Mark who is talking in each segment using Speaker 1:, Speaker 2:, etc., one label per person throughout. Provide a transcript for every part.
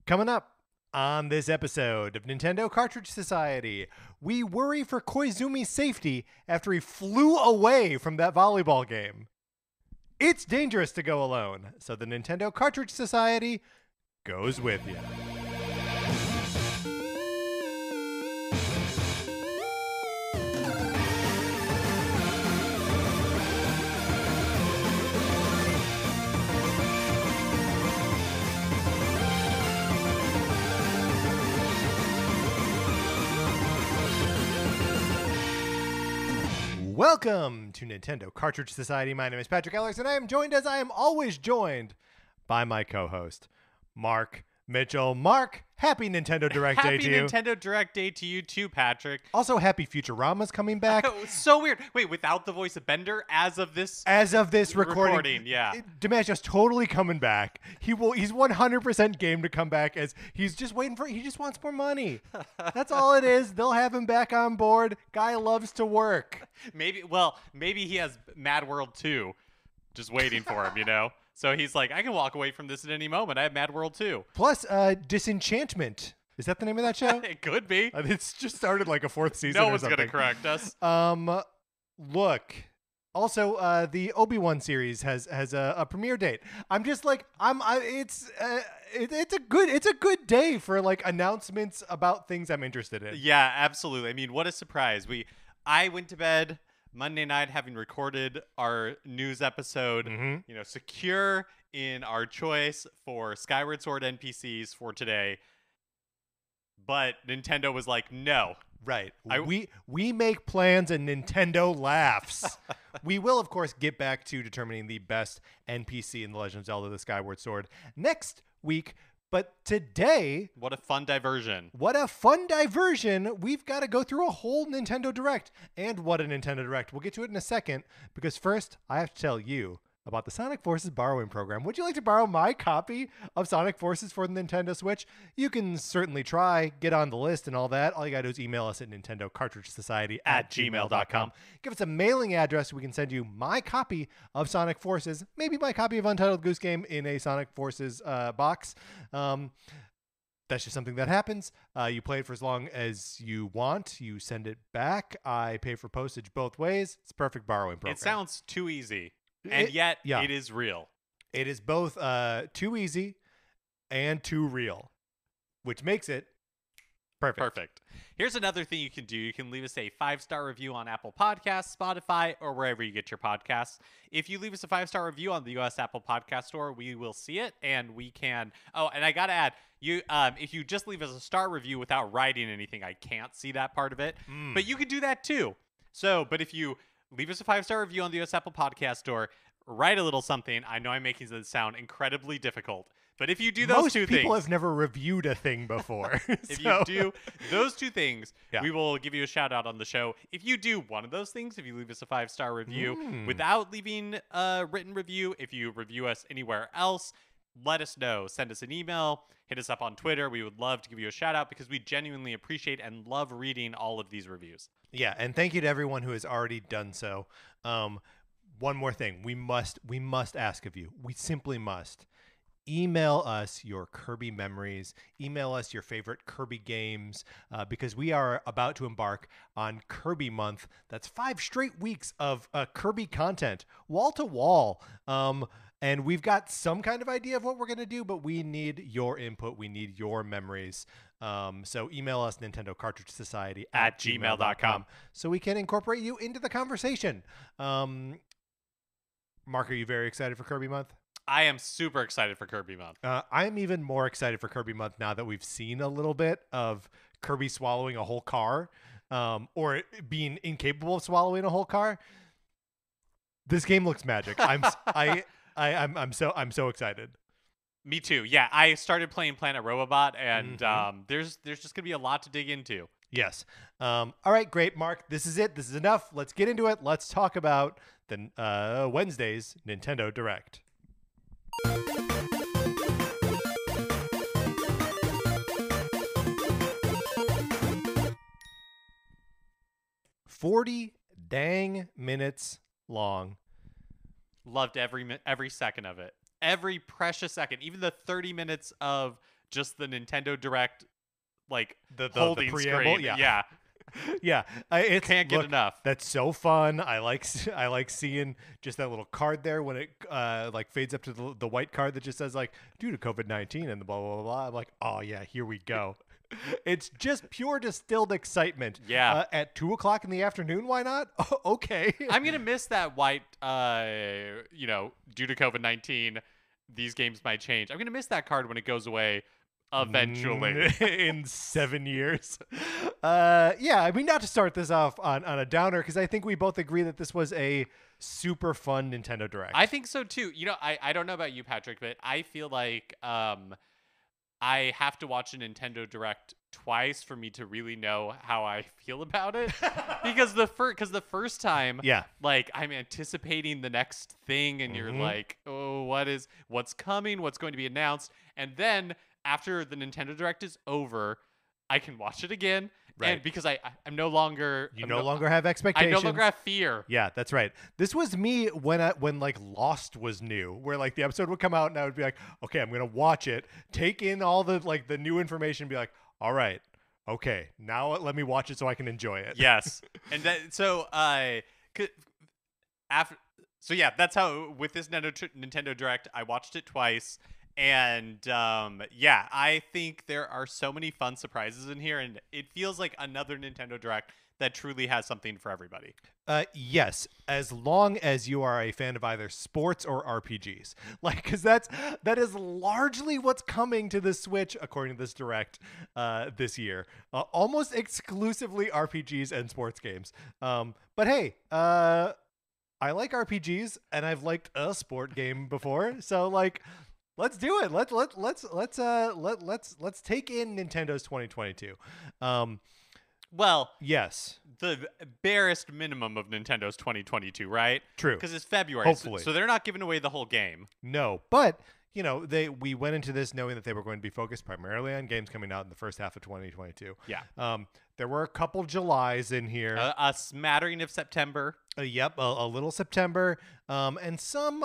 Speaker 1: Coming up on this episode of Nintendo Cartridge Society, we worry for Koizumi's safety after he flew away from that volleyball game. It's dangerous to go alone, so the Nintendo Cartridge Society goes with you. Welcome to Nintendo Cartridge Society. My name is Patrick Ellers, and I am joined, as I am always joined, by my co-host, Mark Mitchell. Mark, happy Nintendo Direct Day to you.
Speaker 2: Happy Nintendo Direct Day to you too, Patrick.
Speaker 1: Also, happy Futurama's coming back.
Speaker 2: So weird. Wait, without the voice of Bender as of this recording, yeah.
Speaker 1: DiMaggio's totally coming back. He's 100% game to come back, as he's just waiting he just wants more money. That's all it is. They'll have him back on board. Guy loves to work.
Speaker 2: Maybe he has Mad World 2 just waiting for him, you know? So he's like, I can walk away from this at any moment. I have Mad World 2.
Speaker 1: Plus, Disenchantment. Is that the name of that show?
Speaker 2: It could be.
Speaker 1: It's just started like a fourth season.
Speaker 2: No one's going to correct us.
Speaker 1: Look. Also, the Obi-Wan series has a premiere date. I'm just like, it's a good day for like announcements about things I'm interested in.
Speaker 2: Yeah, absolutely. I mean, what a surprise. I went to bed Monday night having recorded our news episode, secure in our choice for Skyward Sword NPCs for today. But Nintendo was like, no.
Speaker 1: Right. We make plans and Nintendo laughs. We will, of course, get back to determining the best NPC in The Legend of Zelda: The Skyward Sword next week. But today...
Speaker 2: What a fun diversion.
Speaker 1: We've got to go through a whole Nintendo Direct. And what a Nintendo Direct. We'll get to it in a second, because first, I have to tell you about the Sonic Forces borrowing program. Would you like to borrow my copy of Sonic Forces for the Nintendo Switch? You can certainly try, get on the list and all that. All you got to do is email us at nintendocartridgesociety@gmail.com. Give us a mailing address. We can send you my copy of Sonic Forces, maybe my copy of Untitled Goose Game in a Sonic Forces box. That's just something that happens. You play it for as long as you want. You send it back. I pay for postage both ways. It's a perfect borrowing program.
Speaker 2: It sounds too easy. And yet, it is real.
Speaker 1: It is both too easy and too real, which makes it perfect.
Speaker 2: Here's another thing you can do. You can leave us a 5-star review on Apple Podcasts, Spotify, or wherever you get your podcasts. If you leave us a 5-star review on the U.S. Apple Podcast Store, we will see it, and we can... Oh, and I got to add, if you just leave us a star review without writing anything, I can't see that part of it. But you can do that, too. But if you... leave us a 5-star review on the U.S. Apple Podcast Store. Write a little something. I know I'm making it sound incredibly difficult, but if you do those two things...
Speaker 1: Most people have never reviewed a thing before.
Speaker 2: If you do those two things, we will give you a shout out on the show. If you do one of those things, if you leave us a 5-star review without leaving a written review, if you review us anywhere else, let us know. Send us an email. Hit us up on Twitter. We would love to give you a shout out because we genuinely appreciate and love reading all of these reviews.
Speaker 1: Yeah, and thank you to everyone who has already done so. One more thing. We must ask of you. We simply must. Email us your Kirby memories. Email us your favorite Kirby games, because we are about to embark on Kirby Month. That's 5 straight weeks of Kirby content, wall to wall. And we've got some kind of idea of what we're going to do, but we need your input. We need your memories. So email us nintendocartridgesociety@gmail.com so we can incorporate you into the conversation. Mark, are you very excited for Kirby Month?
Speaker 2: I am super excited for Kirby Month.
Speaker 1: I'm even more excited for Kirby Month now that we've seen a little bit of Kirby swallowing a whole car, or being incapable of swallowing a whole car. This game looks magic. I'm so excited.
Speaker 2: Me too. Yeah, I started playing Planet Robobot, and there's just gonna be a lot to dig into.
Speaker 1: Yes. All right, great, Mark. This is it. This is enough. Let's get into it. Let's talk about the Wednesday's Nintendo Direct. $40 dang minutes long.
Speaker 2: Loved every second of it. Every precious second. Even the 30 minutes of just the Nintendo Direct, like
Speaker 1: The
Speaker 2: holding
Speaker 1: preamble,
Speaker 2: screen.
Speaker 1: yeah. Yeah, it
Speaker 2: Can't get enough.
Speaker 1: That's so fun. I like seeing just that little card there when it like fades up to the white card that just says like due to COVID-19 and the blah blah blah blah. I'm like, oh yeah, here we go. It's just pure distilled excitement.
Speaker 2: Yeah.
Speaker 1: At 2:00 in the afternoon, why not? Okay.
Speaker 2: I'm gonna miss that white. Due to COVID-19, these games might change. I'm gonna miss that card when it goes away. Eventually.
Speaker 1: In 7 years. Yeah, I mean, not to start this off on a downer, because I think we both agree that this was a super fun Nintendo Direct.
Speaker 2: I think so too. I don't know about you, Patrick, but I feel like I have to watch a Nintendo Direct twice for me to really know how I feel about it. because the first time,
Speaker 1: Yeah.
Speaker 2: like I'm anticipating the next thing, and you're like, oh, what's coming? What's going to be announced? And then after the Nintendo Direct is over, I can watch it again.
Speaker 1: Right.
Speaker 2: And because I'm no longer
Speaker 1: no longer have expectations.
Speaker 2: I no longer have fear.
Speaker 1: Yeah, that's right. This was me when like Lost was new, where like the episode would come out and I would be like, okay, I'm gonna watch it, take in all the like the new information, and be like, all right, okay, now let me watch it so I can enjoy it.
Speaker 2: Yes, and that's how with this Nintendo Direct I watched it twice. And I think there are so many fun surprises in here, and it feels like another Nintendo Direct that truly has something for everybody.
Speaker 1: Yes, as long as you are a fan of either sports or RPGs, like because that is largely what's coming to the Switch according to this Direct this year. Almost exclusively RPGs and sports games. But hey, I like RPGs, and I've liked a sport game before, so like. Let's do it. Let's take in Nintendo's 2022.
Speaker 2: Well,
Speaker 1: yes,
Speaker 2: the barest minimum of Nintendo's 2022, right?
Speaker 1: True.
Speaker 2: Because it's February,
Speaker 1: Hopefully.
Speaker 2: so they're not giving away the whole game.
Speaker 1: No, but you know we went into this knowing that they were going to be focused primarily on games coming out in the first half of 2022.
Speaker 2: Yeah.
Speaker 1: There were a couple Julys in here.
Speaker 2: A smattering of September.
Speaker 1: Yep, a little September, and some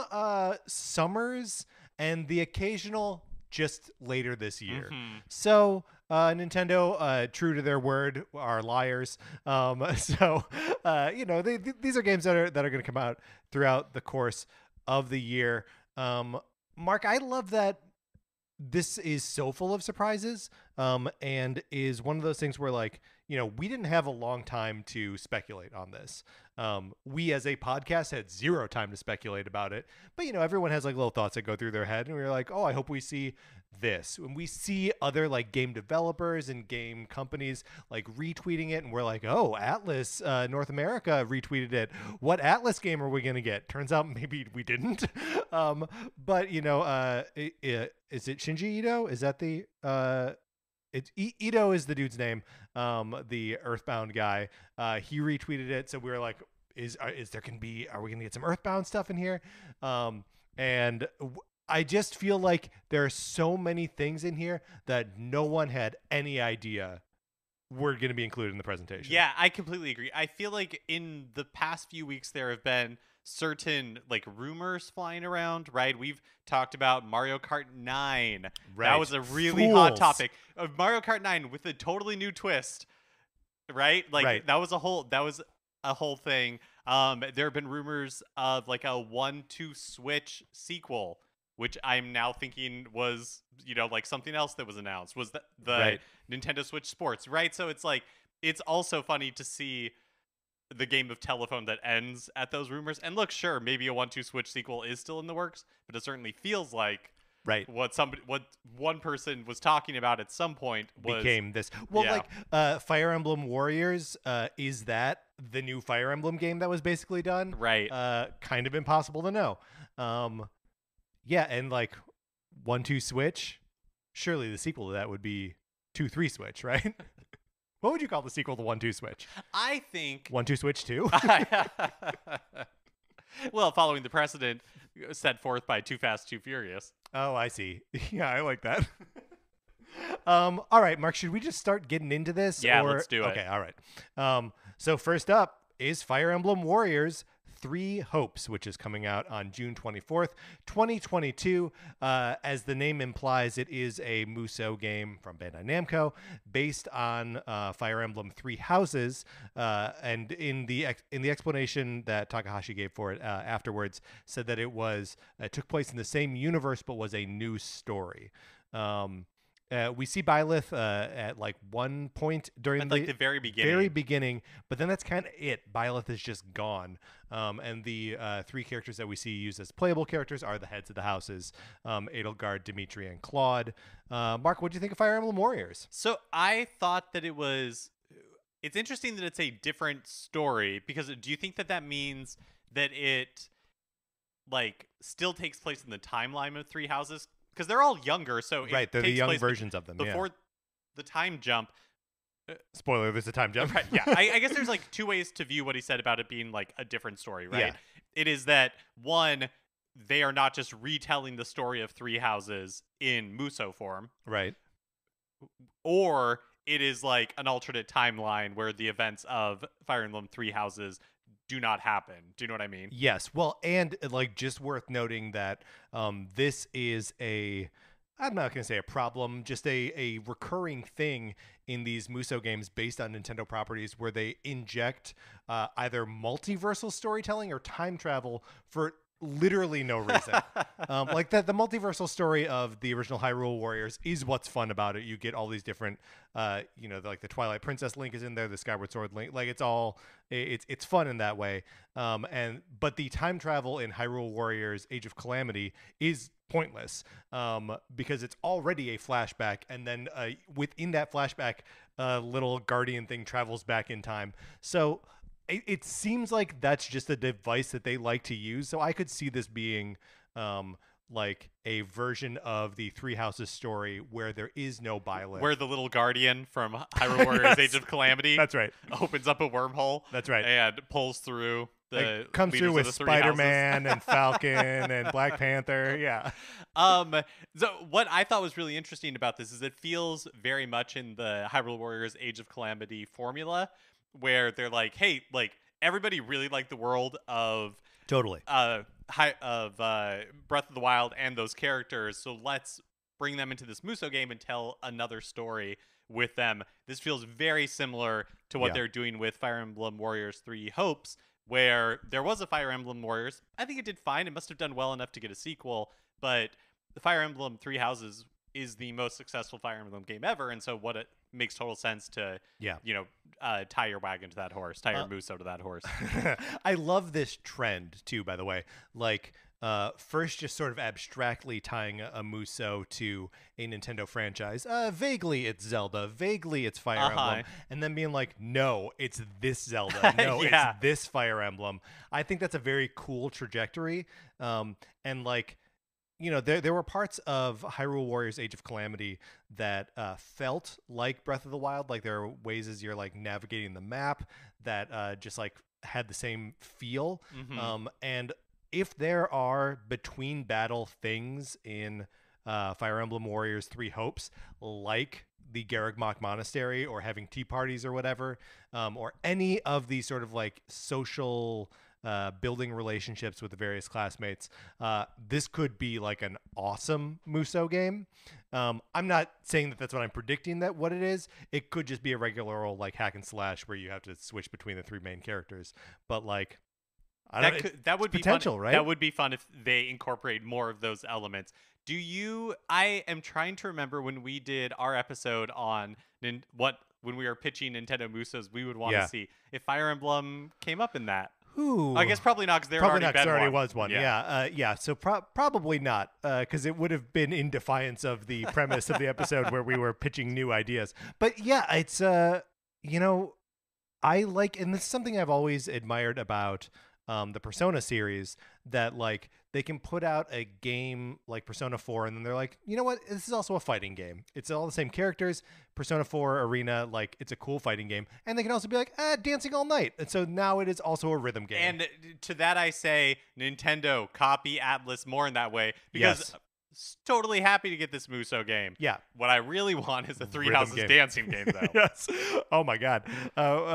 Speaker 1: summers. And the occasional just later this year. So Nintendo, true to their word, are liars. These are games that are going to come out throughout the course of the year. Mark, I love that this is so full of surprises, and is one of those things where like, we didn't have a long time to speculate on this. We as a podcast had zero time to speculate about it, but everyone has like little thoughts that go through their head, and we're like, oh, I hope we see this. When we see other like game developers and game companies like retweeting it, and we're like, oh, Atlas North America retweeted it. What Atlas game are we gonna get? Turns out maybe we didn't. But is it Shinji Ito? Is that the Ito is the dude's name, the Earthbound guy. He retweeted it, so we were like, are we gonna get some Earthbound stuff in here? I just feel like there are so many things in here that no one had any idea were going to be included in the presentation.
Speaker 2: Yeah, I completely agree. I feel like in the past few weeks there have been certain like rumors flying around, right? We've talked about Mario Kart 9.
Speaker 1: Right.
Speaker 2: That was a really hot topic. Mario Kart 9 with a totally new twist, right? Like
Speaker 1: right.
Speaker 2: that was a whole thing. There have been rumors of like a 1-2 Switch sequel, which I'm now thinking was, like something else that was announced. Was the
Speaker 1: right.
Speaker 2: Nintendo Switch Sports, right? So it's like, it's also funny to see the game of telephone that ends at those rumors. And look, sure, maybe a 1-2 Switch sequel is still in the works, but it certainly feels like
Speaker 1: right.
Speaker 2: what one person was talking about at some point
Speaker 1: became this. Well, like Fire Emblem Warriors, is that the new Fire Emblem game that was basically done?
Speaker 2: Right.
Speaker 1: Kind of impossible to know. Yeah, and like 1-2 Switch, surely the sequel to that would be 2-3 Switch, right? What would you call the sequel to 1-2 Switch?
Speaker 2: I think
Speaker 1: 1-2 Switch 2.
Speaker 2: Well, following the precedent set forth by Too Fast, Too Furious.
Speaker 1: Oh, I see. Yeah, I like that. All right, Mark, should we just start getting into this?
Speaker 2: Yeah, let's do it.
Speaker 1: Okay, all right. So first up is Fire Emblem Warriors Three Hopes, which is coming out on June 24th, 2022. As the name implies, it is a Musou game from Bandai Namco based on Fire Emblem Three Houses. And in the explanation that Takahashi gave for it afterwards, said that it took place in the same universe but was a new story. We see Byleth at like one point during
Speaker 2: the very beginning.
Speaker 1: But then that's kind of it. Byleth is just gone. And the three characters that we see used as playable characters are the heads of the houses, Edelgard, Dimitri, and Claude. Mark, what do you think of Fire Emblem Warriors?
Speaker 2: So I thought that it's interesting that it's a different story, because do you think that means that it like still takes place in the timeline of Three Houses? Because they're all younger, so
Speaker 1: right, they're the young versions of them.
Speaker 2: Before the time jump.
Speaker 1: Spoiler: there's a time jump.
Speaker 2: Right, yeah, I guess there's like two ways to view what he said about it being like a different story, right?
Speaker 1: Yeah.
Speaker 2: It is that one, they are not just retelling the story of Three Houses in Musou form,
Speaker 1: right?
Speaker 2: Or it is like an alternate timeline where the events of Fire Emblem Three Houses do not happen. Do you know what I mean?
Speaker 1: Yes. Well, and like just worth noting that this is I'm not going to say a problem, just a recurring thing in these Musou games based on Nintendo properties, where they inject either multiversal storytelling or time travel for literally no reason. Like the multiversal story of the original Hyrule Warriors is what's fun about it. You get all these different, like the Twilight Princess Link is in there, the Skyward Sword Link. Like it's fun in that way. But the time travel in Hyrule Warriors Age of Calamity is pointless because it's already a flashback, and then within that flashback, a little guardian thing travels back in time. So it seems like that's just a device that they like to use. So I could see this being like a version of the Three Houses story where there is no Byleth.
Speaker 2: Where the little guardian from Hyrule Warriors Age of Calamity
Speaker 1: that's right.
Speaker 2: opens up a wormhole.
Speaker 1: That's right.
Speaker 2: And pulls through the
Speaker 1: comes through with Spider-Man and Falcon and Black Panther. Yeah.
Speaker 2: So what I thought was really interesting about this is it feels very much in the Hyrule Warriors Age of Calamity formula, where they're like, hey, like everybody really liked the world of
Speaker 1: totally
Speaker 2: Breath of the Wild and those characters, so let's bring them into this Musou game and tell another story with them. This feels very similar to what they're doing with Fire Emblem Warriors 3 Hopes, where there was a Fire Emblem Warriors. I think it did fine. It must have done well enough to get a sequel, but the Fire Emblem Three Houses is the most successful Fire Emblem game ever, and so it makes total sense to tie your wagon to that horse, tie your Musou to that horse.
Speaker 1: I love this trend too, by the way. Like first just sort of abstractly tying a Musou to a Nintendo franchise. Vaguely it's Zelda, vaguely it's Fire Emblem, and then being like, no, it's this Zelda, no, it's this Fire Emblem. I think that's a very cool trajectory, and like, there were parts of Hyrule Warriors Age of Calamity that felt like Breath of the Wild. Like there are ways as you're like navigating the map that just like had the same feel. Mm-hmm. And if there are between battle things in Fire Emblem Warriors 3 Hopes, like the Garreg-Mach Monastery or having tea parties or whatever, or any of these sort of like social building relationships with the various classmates, this could be like an awesome Musou game. I'm not saying that that's what I'm predicting that what it is. It could just be a regular old like hack and slash where you have to switch between the three main characters. But like,
Speaker 2: that would be
Speaker 1: potential,
Speaker 2: fun.
Speaker 1: right?
Speaker 2: That would be fun if they incorporate more of those elements. I am trying to remember when we did our episode on when we were pitching Nintendo Musous, we would want to see if Fire Emblem came up in that.
Speaker 1: Ooh.
Speaker 2: I guess probably not, because there already
Speaker 1: was one. Yeah. So probably not, because it would have been in defiance of the premise of the episode where we were pitching new ideas. But yeah, it's I like, and this is something I've always admired about the Persona series, that like they can put out a game like Persona 4 and then they're like, you know what, this is also a fighting game. It's all the same characters. Persona 4 Arena, like it's a cool fighting game. And they can also be like, dancing all night. And so now it is also a rhythm game.
Speaker 2: And to that I say, Nintendo, copy Atlas more in that way. Because Totally happy to get this Muso game.
Speaker 1: Yeah.
Speaker 2: What I really want is a Three
Speaker 1: Rhythm
Speaker 2: Houses
Speaker 1: game.
Speaker 2: dancing game, though.
Speaker 1: Yes. Oh my God.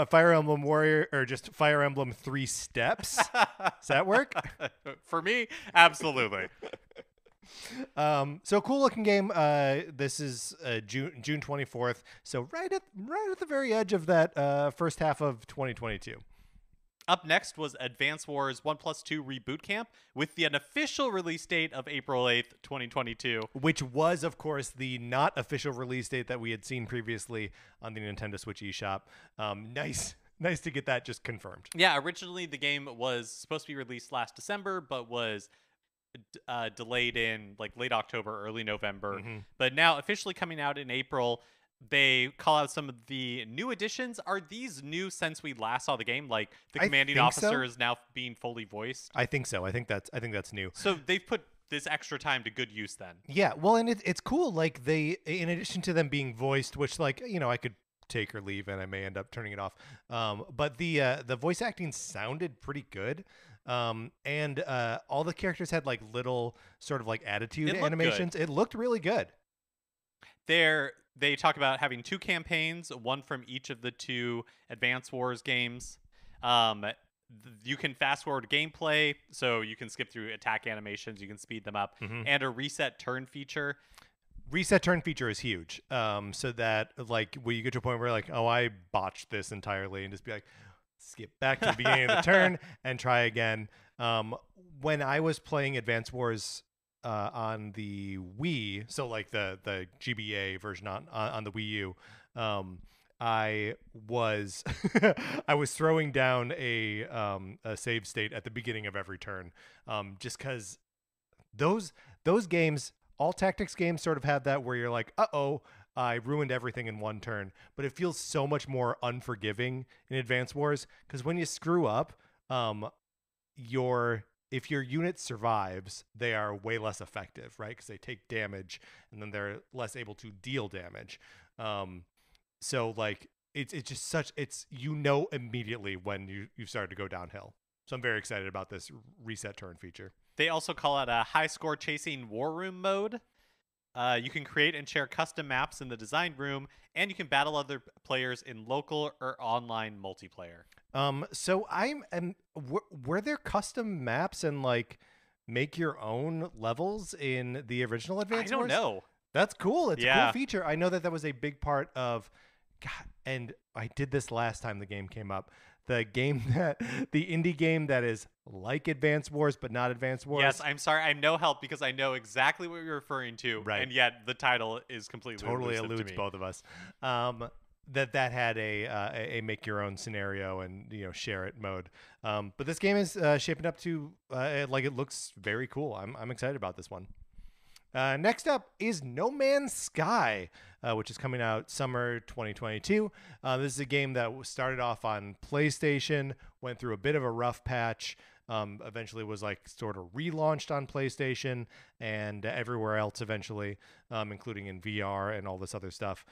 Speaker 1: Fire Emblem Warrior, or just Fire Emblem 3 Steps. Does that work?
Speaker 2: For me, absolutely.
Speaker 1: So cool looking game. This is June 24th. So right at the very edge of that first half of 2022.
Speaker 2: Up next was Advance Wars 1+2 Reboot Camp with the unofficial release date of April 8th, 2022.
Speaker 1: Which was, of course, the not official release date that we had seen previously on the Nintendo Switch eShop. Nice to get that just confirmed.
Speaker 2: Yeah, originally the game was supposed to be released last December, but was delayed in like late October, early November.
Speaker 1: Mm-hmm.
Speaker 2: But now officially coming out in April. They call out some of the new additions. Are these new since we last saw the game? Like the commanding officer is now being fully voiced?
Speaker 1: I think so. I think that's new.
Speaker 2: So they've put this extra time to good use then.
Speaker 1: Yeah, well, and it's cool. Like they, in addition to them being voiced, which like I could take or leave, and I may end up turning it off. But the voice acting sounded pretty good. And all the characters had like little sort of like attitude animations. It looked really good.
Speaker 2: They talk about having 2 campaigns, one from each of the 2 Advance Wars games. You can fast forward gameplay, so you can skip through attack animations, you can speed them up, and a reset turn feature.
Speaker 1: Reset turn feature is huge. So that like when you get to a point where like, oh, I botched this entirely, and just be like, skip back to the beginning of the turn and try again. When I was playing Advance Wars on the Wii, so like the GBA version on the Wii U, I was I was throwing down a save state at the beginning of every turn, just because those games, all tactics games, sort of have that where you're like, uh-oh, I ruined everything in one turn. But it feels so much more unforgiving in Advance Wars, because when you screw up, if your unit survives, they are way less effective, right? Because they take damage, and then they're less able to deal damage. So like it's just immediately when you've started to go downhill. So I'm very excited about this reset turn feature.
Speaker 2: They also call it a high score chasing war room mode. You can create and share custom maps in the design room, and you can battle other players in local or online multiplayer.
Speaker 1: So were there custom maps and like make your own levels in the original Advance Wars?
Speaker 2: I don't know.
Speaker 1: That's cool. It's a cool feature. I know that was a big part of, God, and I did this last time the game came up. The indie game that is like Advance Wars but not Advance Wars.
Speaker 2: Yes, I'm sorry, I'm no help because I know exactly what you're referring to,
Speaker 1: right?
Speaker 2: And yet the title is completely
Speaker 1: totally eludes both of us. That had a make your own scenario and share it mode. But this game is shaping up to like it looks very cool. I'm excited about this one. Next up is No Man's Sky, which is coming out summer 2022. This is a game that started off on PlayStation, went through a bit of a rough patch, eventually was like sort of relaunched on PlayStation and everywhere else eventually, including in VR and all this other stuff.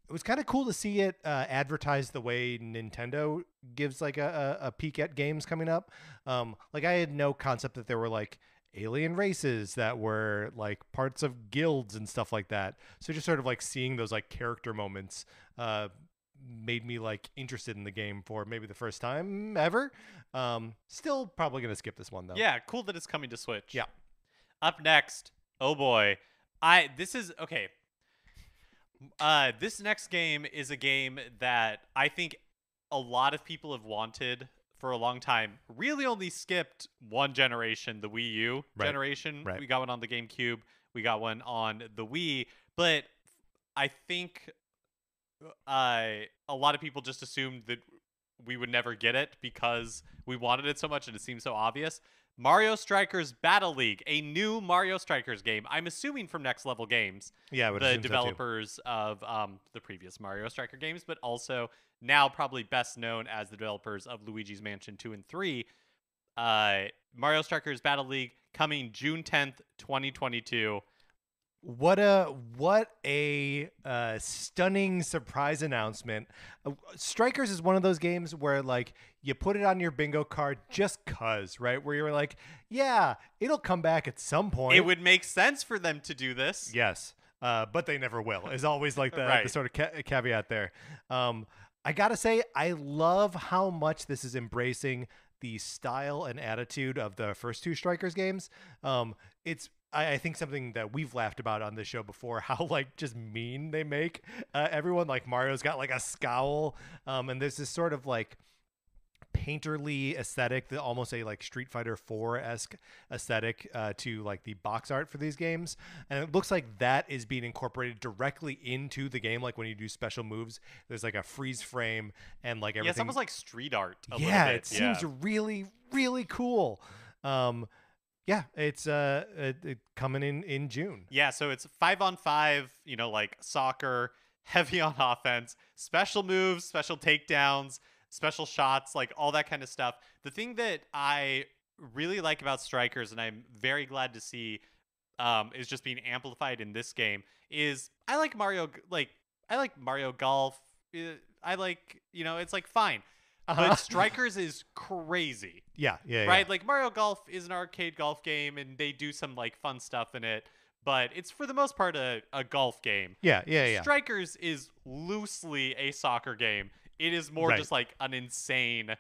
Speaker 1: It was kind of cool to see it advertised the way Nintendo gives like a peek at games coming up. Like I had no concept that there were like alien races that were like parts of guilds and stuff like that. So just sort of like seeing those like character moments made me like interested in the game for maybe the first time ever. Still probably gonna skip this one though.
Speaker 2: Yeah, cool that it's coming to Switch.
Speaker 1: Yeah.
Speaker 2: Up next, oh boy, this is okay. This next game is a game that I think a lot of people have wanted for a long time. Really only skipped one generation, the Wii U generation.
Speaker 1: Right.
Speaker 2: We got one on the GameCube. We got one on the Wii. But I think a lot of people just assumed that we would never get it because we wanted it so much and it seemed so obvious. Mario Strikers Battle League, a new Mario Strikers game. I'm assuming from Next Level Games, the developers of the previous Mario Striker games, but also now probably best known as the developers of Luigi's Mansion 2 and 3. Mario Strikers Battle League coming June 10th, 2022.
Speaker 1: What a stunning surprise announcement. Strikers is one of those games where like you put it on your bingo card just cuz, right? Where you're like, yeah, it'll come back at some point.
Speaker 2: It would make sense for them to do this.
Speaker 1: Yes. But they never will. Is always like the,
Speaker 2: Right.
Speaker 1: the sort of caveat there. I got to say I love how much this is embracing the style and attitude of the first two Strikers games. It's I think something that we've laughed about on this show before, how like just mean they make everyone. Like Mario's got like a scowl, and there's this sort of like painterly aesthetic, that almost a like Street Fighter 4-esque aesthetic to like the box art for these games, and it looks like that is being incorporated directly into the game. Like when you do special moves, there's like a freeze frame and like everything.
Speaker 2: Yeah, it's almost like street art.
Speaker 1: Yeah, it seems really really cool. Yeah, it's coming in June.
Speaker 2: Yeah, so it's 5-on-5, like soccer, heavy on offense, special moves, special takedowns, special shots, like all that kind of stuff. The thing that I really like about Strikers, and I'm very glad to see is just being amplified in this game, is I like Mario Golf. I like, it's like fine. But Strikers is crazy.
Speaker 1: Yeah.
Speaker 2: Right? Like Mario Golf is an arcade golf game and they do some like fun stuff in it, but it's for the most part a golf game.
Speaker 1: Yeah.
Speaker 2: Strikers is loosely a soccer game. It is more just like an insane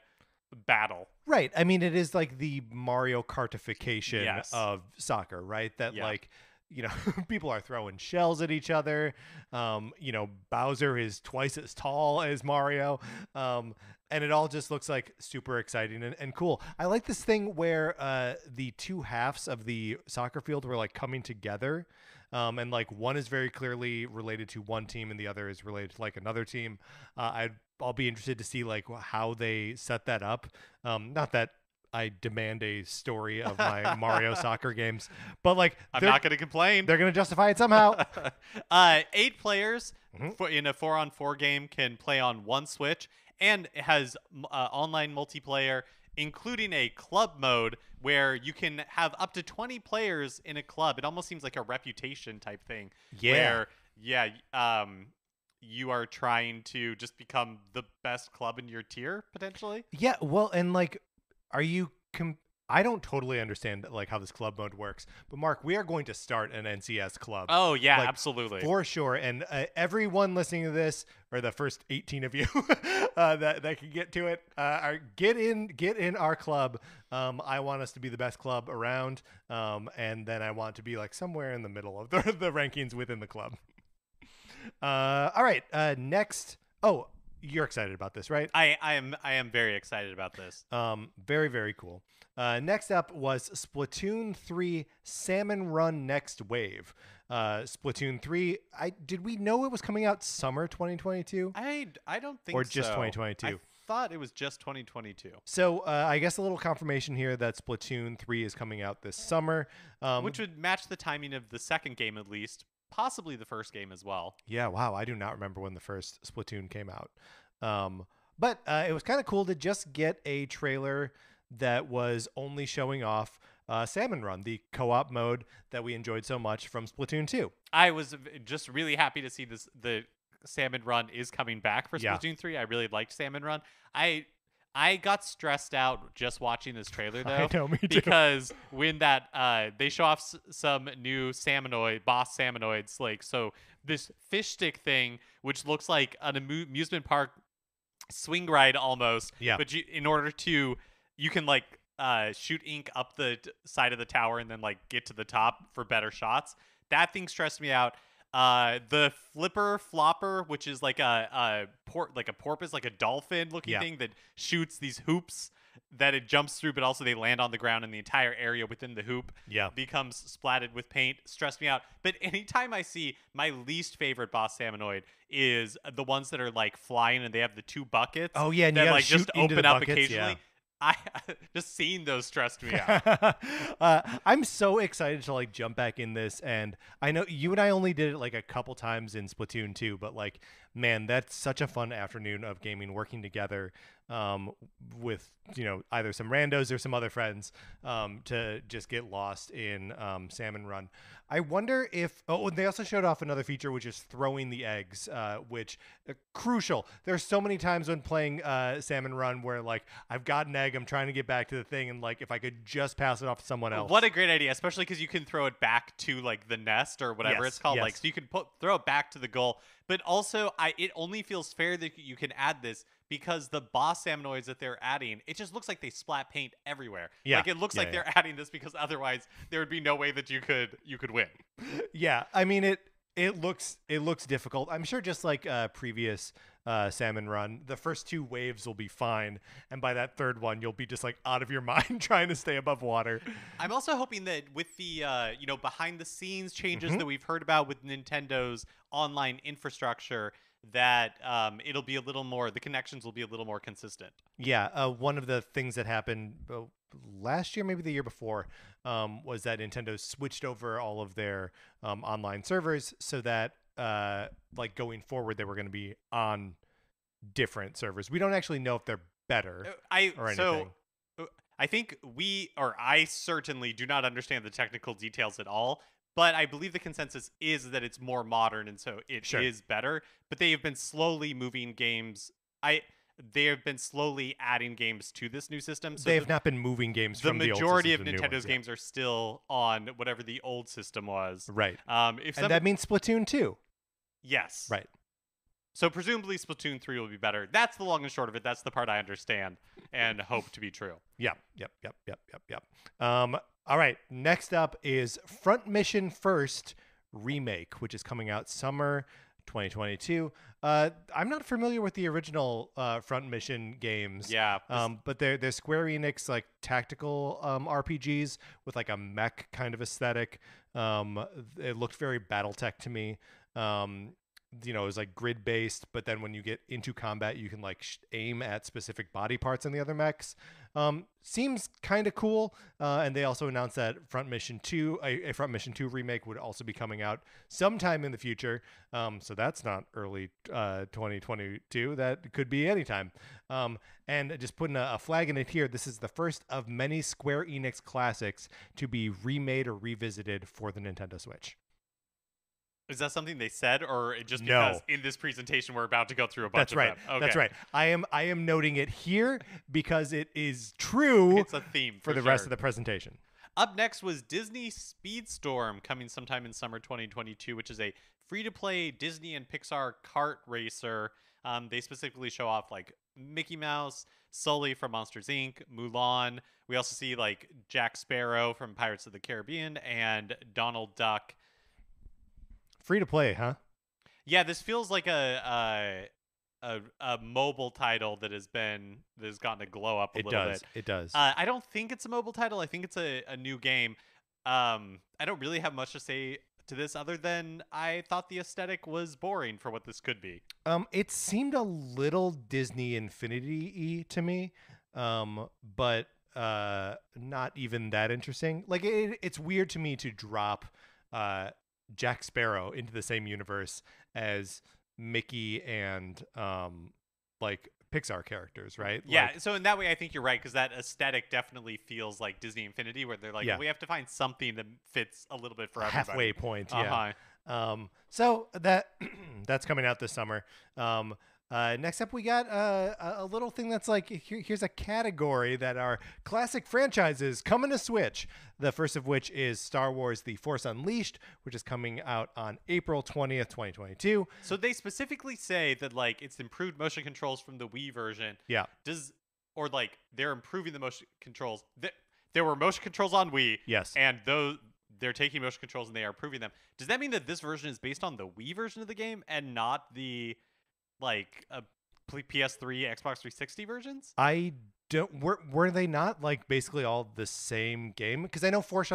Speaker 2: battle.
Speaker 1: Right. I mean, it is like the Mario Kartification
Speaker 2: Yes.
Speaker 1: of soccer, right? That
Speaker 2: Yeah.
Speaker 1: like, people are throwing shells at each other. Bowser is twice as tall as Mario. And it all just looks like super exciting and cool. I like this thing where the two halves of the soccer field were like coming together. And like one is very clearly related to one team and the other is related to like another team. I'll be interested to see like how they set that up. Not that I demand a story of my Mario soccer games, but like
Speaker 2: I'm not going to complain.
Speaker 1: They're going to justify it somehow.
Speaker 2: 8 players in a 4-on-4 game can play on one Switch, and it has online multiplayer, including a club mode where you can have up to 20 players in a club. It almost seems like a Reputation type thing.
Speaker 1: Yeah.
Speaker 2: Where, you are trying to just become the best club in your tier, potentially.
Speaker 1: Yeah, well, and like, are you? I don't totally understand like how this club mode works, but Mark, we are going to start an NCS club.
Speaker 2: Oh yeah,
Speaker 1: like,
Speaker 2: absolutely,
Speaker 1: for sure. And everyone listening to this, or the first 18 of you that can get to it, get in our club. I want us to be the best club around, and then I want to be like somewhere in the middle of the rankings within the club. All right. Next. Oh, you're excited about this, right?
Speaker 2: I am very excited about this.
Speaker 1: Very, very cool. Next up was Splatoon 3 Salmon Run Next Wave. Splatoon 3, did we know it was coming out summer 2022?
Speaker 2: I don't think so.
Speaker 1: Or just 2022?
Speaker 2: I thought it was just 2022.
Speaker 1: So I guess a little confirmation here that Splatoon 3 is coming out this summer.
Speaker 2: Which would match the timing of the second game at least. Possibly the first game as well.
Speaker 1: Yeah, wow. I do not remember when the first Splatoon came out. But it was kind of cool to just get a trailer that was only showing off Salmon Run, the co-op mode that we enjoyed so much from Splatoon 2.
Speaker 2: I was just really happy to see the Salmon Run is coming back for Splatoon 3. I really liked Salmon Run. I got stressed out just watching this trailer, though.
Speaker 1: I know, me too.
Speaker 2: Because when they show off some new boss salmonoids, like, so this fish stick thing, which looks like an amusement park swing ride almost.
Speaker 1: Yeah.
Speaker 2: But you can like shoot ink up the side of the tower and then like get to the top for better shots. That thing stressed me out. The flopper, which is like a porpoise, like a dolphin looking thing that shoots these hoops that it jumps through, but also they land on the ground and the entire area within the hoop becomes splatted with paint. Stressed me out. But anytime I see, my least favorite boss salmonoid is the ones that are like flying and they have the 2 buckets.
Speaker 1: Oh yeah, and
Speaker 2: that
Speaker 1: you
Speaker 2: like just open up
Speaker 1: buckets,
Speaker 2: occasionally.
Speaker 1: Yeah.
Speaker 2: I just seeing those stressed me out.
Speaker 1: I'm so excited to like jump back in this, and I know you and I only did it like a couple times in Splatoon 2, but like, man, that's such a fun afternoon of gaming working together. with either some randos or some other friends to just get lost in Salmon Run. I wonder if and they also showed off another feature, which is throwing the eggs, which crucial. There's so many times when playing Salmon Run where like I've got an egg, I'm trying to get back to the thing, and like if I could just pass it off to someone else.
Speaker 2: What a great idea, especially because you can throw it back to like the nest or whatever it's called.
Speaker 1: Yes.
Speaker 2: Like so you can throw it back to the goal. But also, it only feels fair that you can add this because the boss salmonoids that they're adding, it just looks like they splat paint everywhere.
Speaker 1: Yeah.
Speaker 2: Like it looks like they're adding this because otherwise there would be no way that you could win.
Speaker 1: Yeah, I mean it looks difficult. I'm sure just like previous Salmon Run, the first 2 waves will be fine, and by that third one you'll be just like out of your mind trying to stay above water.
Speaker 2: I'm also hoping that with the behind the scenes changes that we've heard about with Nintendo's online infrastructure, that it'll be a little more, the connections will be a little more consistent.
Speaker 1: Yeah, one of the things that happened last year, maybe the year before, was that Nintendo switched over all of their online servers so that like going forward they were going to be on different servers. We don't actually know if they're better or anything.
Speaker 2: I think I certainly do not understand the technical details at all, but I believe the consensus is that it's more modern, and so it is better. But they have been slowly moving games. They have been slowly adding games to this new system. So
Speaker 1: they have not been moving games from the old system. The
Speaker 2: majority of Nintendo's games are still on whatever the old system was.
Speaker 1: Right. And that means Splatoon 2.
Speaker 2: Yes.
Speaker 1: Right.
Speaker 2: So presumably Splatoon 3 will be better. That's the long and short of it. That's the part I understand and hope to be true.
Speaker 1: Yep. All right. Next up is Front Mission First Remake, which is coming out summer 2022. I'm not familiar with the original Front Mission games.
Speaker 2: Yeah.
Speaker 1: But they're Square Enix like tactical RPGs with like a mech kind of aesthetic. It looked very BattleTech to me. It was like grid based, but then when you get into combat, you can like aim at specific body parts on the other mechs. Seems kind of cool. And they also announced that Front Mission 2, a Front Mission 2 remake would also be coming out sometime in the future. So that's not early 2022. That could be anytime. And just putting a flag in it here, this is the first of many Square Enix classics to be remade or revisited for the Nintendo Switch.
Speaker 2: Is that something they said, or just because in this presentation we're about to go through a bunch of them? Okay.
Speaker 1: That's right. I am noting it here because it is true.
Speaker 2: It's a theme
Speaker 1: for the rest of the presentation.
Speaker 2: Up next was Disney Speedstorm, coming sometime in summer 2022, which is a free-to-play Disney and Pixar kart racer. They specifically show off like Mickey Mouse, Sully from Monsters Inc., Mulan. We also see like Jack Sparrow from Pirates of the Caribbean and Donald Duck.
Speaker 1: Free to play, huh?
Speaker 2: Yeah, this feels like a mobile title that has gotten a glow up a little bit.
Speaker 1: It does.
Speaker 2: I don't think it's a mobile title. I think it's a new game. I don't really have much to say to this other than I thought the aesthetic was boring for what this could be.
Speaker 1: It seemed a little Disney Infinity-y to me, but not even that interesting. Like it's weird to me to drop Jack Sparrow into the same universe as Mickey and like Pixar characters, right?
Speaker 2: Yeah,
Speaker 1: like,
Speaker 2: so in that way I think you're right, because that aesthetic definitely feels like Disney Infinity, where they're like, we have to find something that fits a little bit for everybody.
Speaker 1: Halfway point, yeah. So that's coming out this summer. Next up, we got a little thing that's like, here's a category that are classic franchises coming to Switch. The first of which is Star Wars The Force Unleashed, which is coming out on April 20th, 2022.
Speaker 2: So they specifically say that like it's improved motion controls from the Wii version.
Speaker 1: Yeah.
Speaker 2: Or like they're improving the motion controls. There were motion controls on Wii.
Speaker 1: Yes.
Speaker 2: And they're taking motion controls and they are improving them. Does that mean that this version is based on the Wii version of the game and not the like PS3, Xbox 360 versions?
Speaker 1: I don't. Were they not like basically all the same game? Because I know Force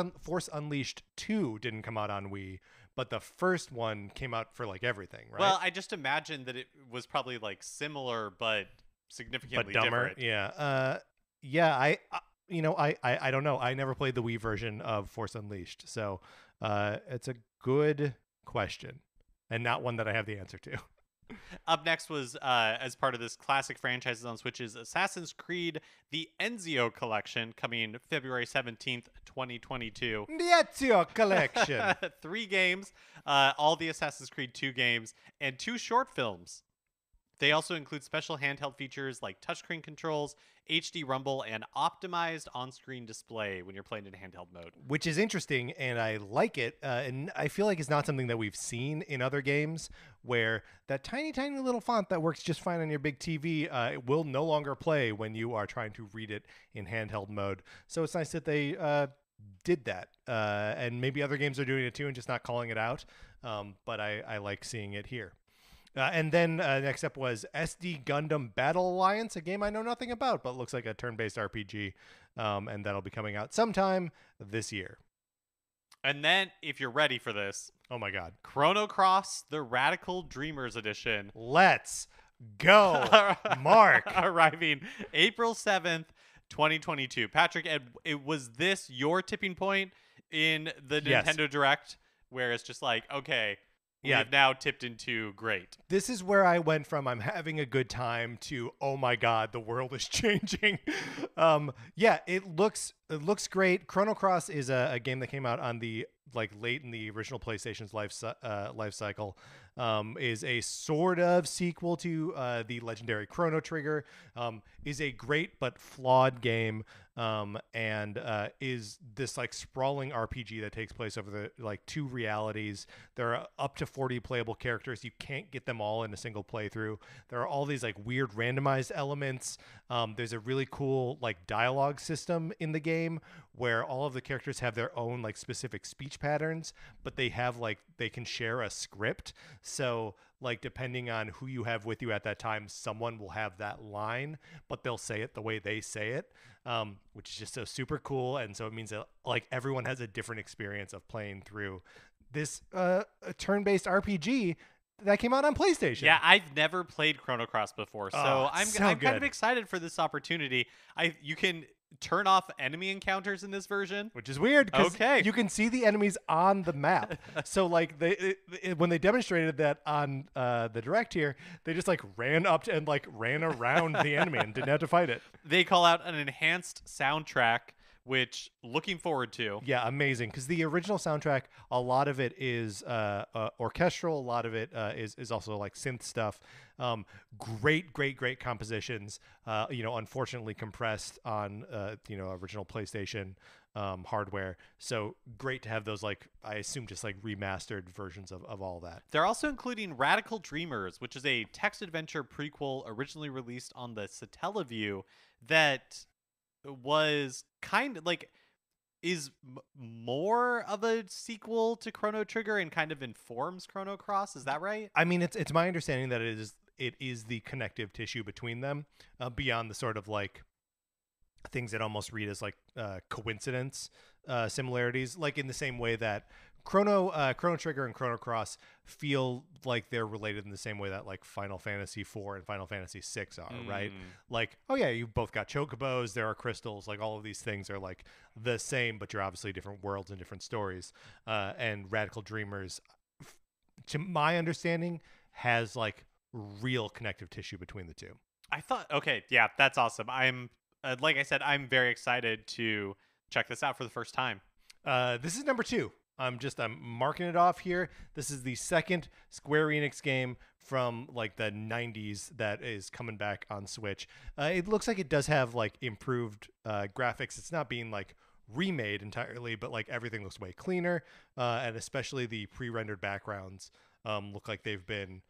Speaker 1: Unleashed 2 didn't come out on Wii, but the first one came out for like everything, right?
Speaker 2: Well, I just imagine that it was probably like similar but significantly
Speaker 1: dumber.
Speaker 2: different.
Speaker 1: Yeah. I don't know. I never played the Wii version of Force Unleashed, so it's a good question and not one that I have the answer to.
Speaker 2: Up next was, as part of this classic franchises on Switch's Assassin's Creed, the Ezio Collection, coming February 17th, 2022.
Speaker 1: The Ezio Collection.
Speaker 2: 3 games, all the Assassin's Creed 2 games, and 2 short films. They also include special handheld features like touchscreen controls, HD rumble, and optimized on-screen display when you're playing in handheld mode.
Speaker 1: Which is interesting, and I like it. And I feel like it's not something that we've seen in other games, where that tiny, tiny little font that works just fine on your big TV it will no longer play when you are trying to read it in handheld mode. So it's nice that they did that. And maybe other games are doing it too and just not calling it out. But I like seeing it here. And then next up was SD Gundam Battle Alliance, a game I know nothing about, but looks like a turn-based RPG, and that'll be coming out sometime this year.
Speaker 2: And then, if you're ready for this,
Speaker 1: oh my God,
Speaker 2: Chrono Cross, the Radical Dreamers Edition.
Speaker 1: Let's go, Mark.
Speaker 2: Arriving April 7th, 2022. Patrick, was this your tipping point in the Nintendo Direct, where it's just like, okay, we've now tipped into great.
Speaker 1: This is where I went from I'm having a good time to, oh my God, the world is changing. It looks great. Chrono Cross is a game that came out on the late in the original PlayStation's life cycle. Is a sort of sequel to the legendary Chrono Trigger. Is a great but flawed game. And is this sprawling RPG that takes place over the 2 realities. There are up to 40 playable characters. You can't get them all in a single playthrough. There are all these weird randomized elements. There's a really cool dialogue system in the game where all of the characters have their own specific speech patterns, but they have they can share a script. So depending on who you have with you at that time, someone will have that line, but they'll say it the way they say it, which is just so super cool. And so it means that everyone has a different experience of playing through this turn-based RPG that came out on PlayStation.
Speaker 2: Yeah, I've never played Chrono Cross before, so I'm kind of excited for this opportunity. You can turn off enemy encounters in this version,
Speaker 1: which is weird because you can see the enemies on the map. So when they demonstrated that on the Direct here, they just ran up and ran around the enemy and didn't have to fight it.
Speaker 2: They call out an enhanced soundtrack, which looking forward to.
Speaker 1: Yeah, amazing. Because the original soundtrack, a lot of it is orchestral. A lot of it is also synth stuff. Great compositions. Unfortunately compressed on original PlayStation hardware. So great to have those I assume just remastered versions of all that.
Speaker 2: They're also including Radical Dreamers, which is a text adventure prequel originally released on the Satellaview that was kind of is more of a sequel to Chrono Trigger and kind of informs Chrono Cross. Is that right?
Speaker 1: I mean, it's my understanding that it is the connective tissue between them, beyond the sort of things that almost read as coincidence similarities, in the same way that Chrono Trigger and Chrono Cross feel like they're related in the same way that Final Fantasy IV and Final Fantasy VI are, right? Oh yeah, you've both got chocobos, there are crystals, all of these things are the same, but you're obviously different worlds and different stories. And Radical Dreamers, to my understanding, has real connective tissue between the two.
Speaker 2: I thought, okay, yeah, that's awesome. I'm like I said, I'm very excited to check this out for the first time.
Speaker 1: This is number 2. I'm marking it off here. This is the second Square Enix game from the 90s that is coming back on Switch. It looks like it does have improved graphics. It's not being remade entirely, but everything looks way cleaner. And especially the pre-rendered backgrounds look like they've been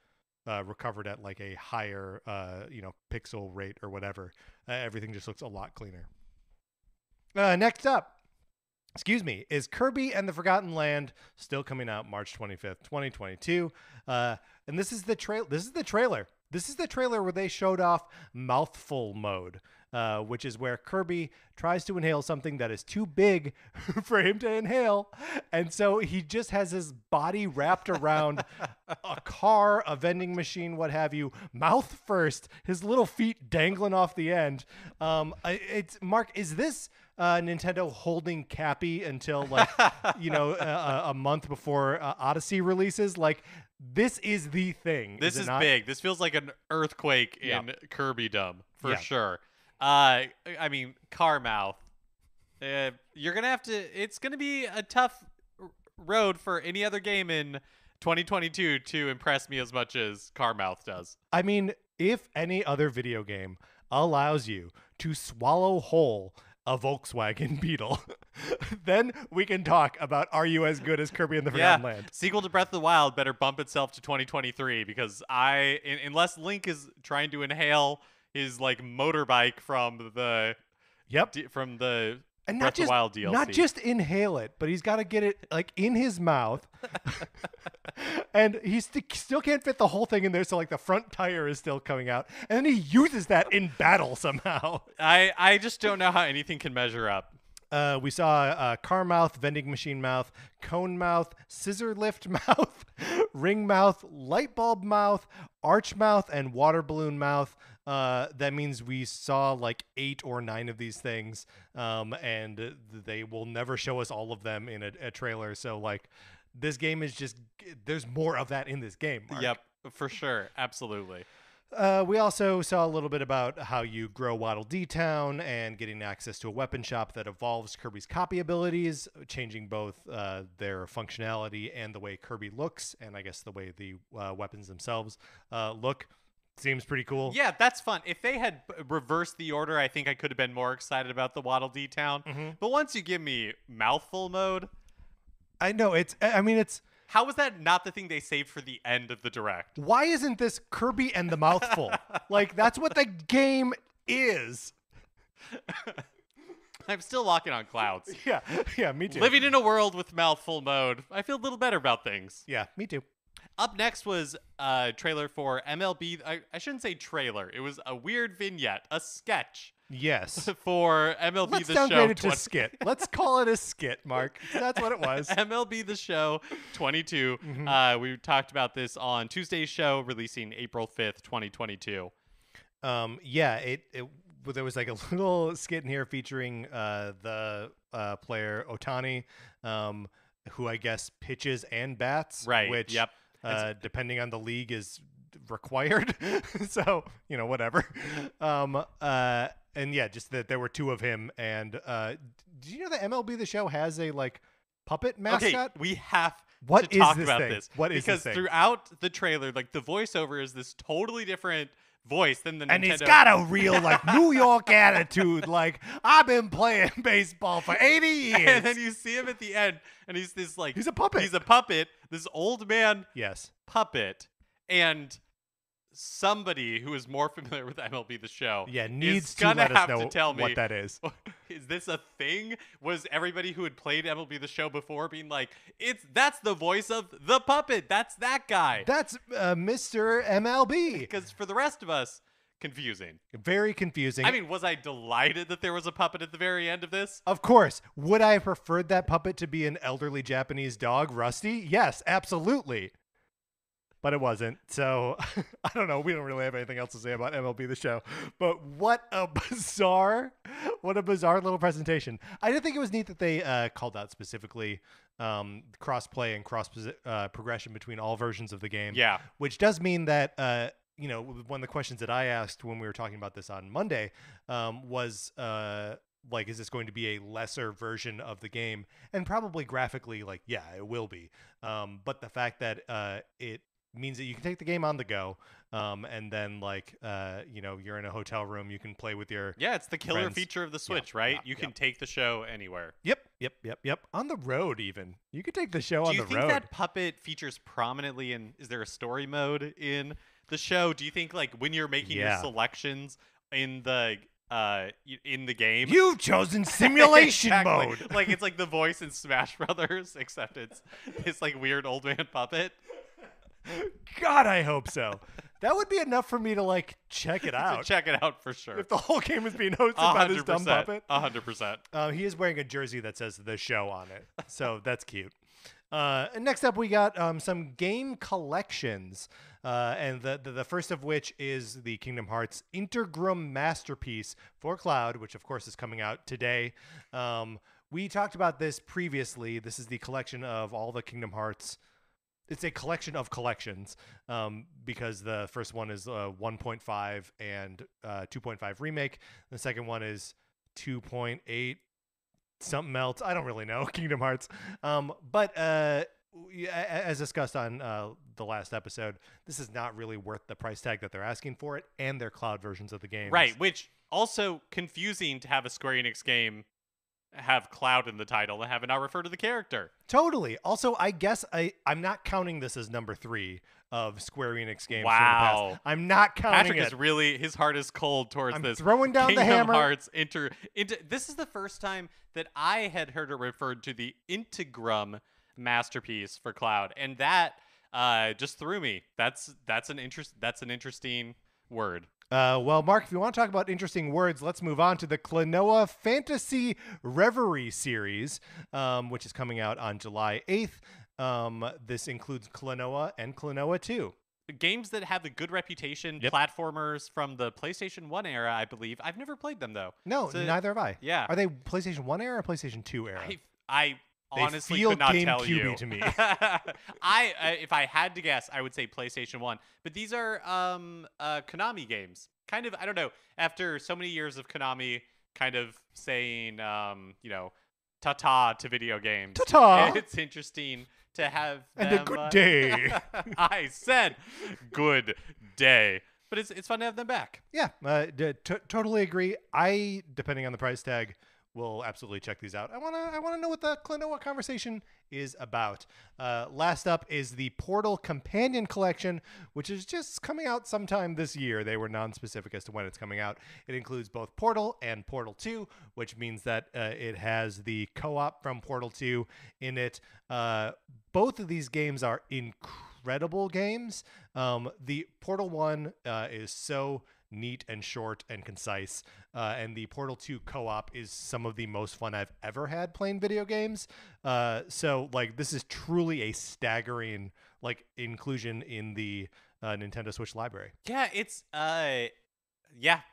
Speaker 1: recovered at a higher pixel rate or whatever. Everything just looks a lot cleaner. Next up, is Kirby and the Forgotten Land, still coming out March 25th, 2022. And this is the trailer. This is the trailer where they showed off mouthful mode, which is where Kirby tries to inhale something that is too big for him to inhale. And so he just has his body wrapped around a car, a vending machine, what have you, mouth first, his little feet dangling off the end. Mark, is this Nintendo holding Cappy until a month before Odyssey releases? This is the thing.
Speaker 2: This is
Speaker 1: not?
Speaker 2: big. This feels like an earthquake in Kirby-dom for sure. I mean, Carmouth. You're gonna have to. It's gonna be a tough road for any other game in 2022 to impress me as much as Carmouth does.
Speaker 1: I mean, if any other video game allows you to swallow whole a Volkswagen Beetle, then we can talk about are you as good as Kirby in the Forgotten Land.
Speaker 2: Sequel to Breath of the Wild better bump itself to 2023 because unless Link is trying to inhale his like motorbike from the
Speaker 1: And
Speaker 2: Breath of the Wild DLC.
Speaker 1: Not just inhale it, but he's got to get it like in his mouth. And he still can't fit the whole thing in there, so like the front tire is still coming out. And then he uses that in battle somehow.
Speaker 2: I just don't know how anything can measure up.
Speaker 1: We saw car mouth, vending machine mouth, cone mouth, scissor lift mouth, ring mouth, light bulb mouth, arch mouth, and water balloon mouth. That means we saw like 8 or 9 of these things, and they will never show us all of them in a trailer. So like this game is just, there's more of that in this game, Mark.
Speaker 2: Yep, for sure. Absolutely.
Speaker 1: We also saw a little bit about how you grow Waddle Dee Town and getting access to a weapon shop that evolves Kirby's copy abilities, changing both their functionality and the way Kirby looks, and I guess the way the weapons themselves look. Seems pretty cool.
Speaker 2: Yeah, that's fun. If they had reversed the order, I think I could have been more excited about the Waddle Dee Town.
Speaker 1: Mm-hmm.
Speaker 2: But once you give me mouthful mode,
Speaker 1: I know it's.
Speaker 2: How was that not the thing they saved for the end of the Direct?
Speaker 1: Why isn't this Kirby and the Mouthful? Like, that's what the game is.
Speaker 2: I'm still walking on clouds.
Speaker 1: Yeah, me too.
Speaker 2: Living in a world with mouthful mode, I feel a little better about things.
Speaker 1: Yeah, me too.
Speaker 2: Up next was a trailer for MLB. I shouldn't say trailer. It was a weird vignette, a sketch.
Speaker 1: Yes.
Speaker 2: For MLB
Speaker 1: Let's
Speaker 2: The Show.
Speaker 1: Let's downgrade it to skit. Let's call it a skit, Mark. That's what it was.
Speaker 2: MLB The Show 22. Mm-hmm. We talked about this on Tuesday's show, releasing April 5th, 2022.
Speaker 1: There was like a little skit in here featuring the player Otani, who I guess pitches and bats.
Speaker 2: Right.
Speaker 1: Which,
Speaker 2: yep.
Speaker 1: Depending on the league, is required. So, whatever. And yeah, just that there were 2 of him. And do you know that MLB The Show has a like puppet mascot?
Speaker 2: Okay, we have
Speaker 1: to
Speaker 2: talk about this.
Speaker 1: What is
Speaker 2: because
Speaker 1: this thing?
Speaker 2: Throughout the trailer, like the voiceover is this totally different voice than the Nintendo.
Speaker 1: And he's got a real like New York attitude. Like, I've been playing baseball for 80 years.
Speaker 2: And then you see him at the end, and he's this like
Speaker 1: he's a puppet.
Speaker 2: He's a puppet. This old man.
Speaker 1: Yes.
Speaker 2: Puppet. And somebody who is more familiar with MLB The Show
Speaker 1: needs to
Speaker 2: gonna
Speaker 1: let us
Speaker 2: have
Speaker 1: know
Speaker 2: to tell me
Speaker 1: what that is.
Speaker 2: Is this a thing? Was everybody who had played MLB The Show before being like, that's the voice of the puppet. That's that guy.
Speaker 1: That's Mr. MLB.
Speaker 2: Because for the rest of us, confusing.
Speaker 1: Very confusing.
Speaker 2: I mean, was I delighted that there was a puppet at the very end of this?
Speaker 1: Of course. Would I have preferred that puppet to be an elderly Japanese dog, Rusty? Yes, absolutely. But it wasn't. So I don't know. We don't really have anything else to say about MLB The Show. But what a bizarre little presentation. I did think it was neat that they called out specifically cross-play and cross-progression between all versions of the game.
Speaker 2: Yeah.
Speaker 1: Which does mean that, one of the questions that I asked when we were talking about this on Monday was... like, is this going to be a lesser version of the game? And probably graphically, like, yeah, it will be. But the fact that it means that you can take the game on the go, and then, like, you're in a hotel room, you can play with your
Speaker 2: it's the killer
Speaker 1: friends.
Speaker 2: feature of the Switch, right? You can take the show anywhere.
Speaker 1: Yep. On the road, even. You could take the show on the road.
Speaker 2: Do you think that puppet features prominently in... Is there a story mode in the show? Do you think, like, when you're making your selections in the game,
Speaker 1: you've chosen simulation mode?
Speaker 2: Like, it's like the voice in Smash Brothers, except it's this like weird old man puppet.
Speaker 1: God, I hope so. That would be enough for me to like check it out.
Speaker 2: Check it out for sure.
Speaker 1: If the whole game is being hosted by this dumb puppet.
Speaker 2: 100%.
Speaker 1: He is wearing a jersey that says The Show on it, so that's cute. And next up, we got some game collections, and the first of which is the Kingdom Hearts Intergram Masterpiece for Cloud, which of course is coming out today. We talked about this previously. This is the collection of all the Kingdom Hearts it's a collection of collections, because the first one is 1.5 and 2.5 remake. The second one is 2.8 something else. I don't really know. Kingdom Hearts. But as discussed on the last episode, this is not really worth the price tag that they're asking for it, and their cloud versions of the game.
Speaker 2: Right, which also confusing to have a Square Enix game have cloud in the title and have it not refer to the character.
Speaker 1: Totally. Also, I guess I'm not counting this as number 3 of Square Enix games.
Speaker 2: Wow.
Speaker 1: From the past. I'm not counting
Speaker 2: Patrick
Speaker 1: it.
Speaker 2: is really, his heart is cold towards
Speaker 1: I'm
Speaker 2: this.
Speaker 1: throwing down
Speaker 2: Kingdom
Speaker 1: the hammer.
Speaker 2: Hearts into this is the first time that I had heard it referred to the Integrum masterpiece for cloud, and that just threw me. That's an interesting word.
Speaker 1: Well, Mark, if you want to talk about interesting words, let's move on to the Klonoa Fantasy Reverie series, which is coming out on July 8th. This includes Klonoa and Klonoa 2.
Speaker 2: Games that have a good reputation,
Speaker 1: Yep.
Speaker 2: platformers from the PlayStation 1 era, I believe. I've never played them, though.
Speaker 1: No,
Speaker 2: So-
Speaker 1: neither have I.
Speaker 2: Yeah.
Speaker 1: Are they PlayStation 1 era or PlayStation 2 era?
Speaker 2: I
Speaker 1: They
Speaker 2: honestly
Speaker 1: feel
Speaker 2: could not tell
Speaker 1: GameCube-y
Speaker 2: you.
Speaker 1: to me.
Speaker 2: If I had to guess, I would say PlayStation 1. But these are Konami games. Kind of, I don't know, after so many years of Konami kind of saying, ta-ta to video games.
Speaker 1: Ta-ta!
Speaker 2: It's interesting to have
Speaker 1: And
Speaker 2: them,
Speaker 1: a good day.
Speaker 2: I said good day. But it's fun to have them back.
Speaker 1: Yeah, totally agree. Depending on the price tag, will absolutely check these out. I wanna know what the Klonoa conversation is about. Last up is the Portal Companion Collection, which is just coming out sometime this year. They were non-specific as to when it's coming out. It includes both Portal and Portal 2, which means that it has the co-op from Portal 2 in it. Both of these games are incredible games. The Portal 1 is so neat and short and concise, and the Portal 2 co-op is some of the most fun I've ever had playing video games. So like this is truly a staggering like inclusion in the Nintendo Switch library.
Speaker 2: Yeah, it's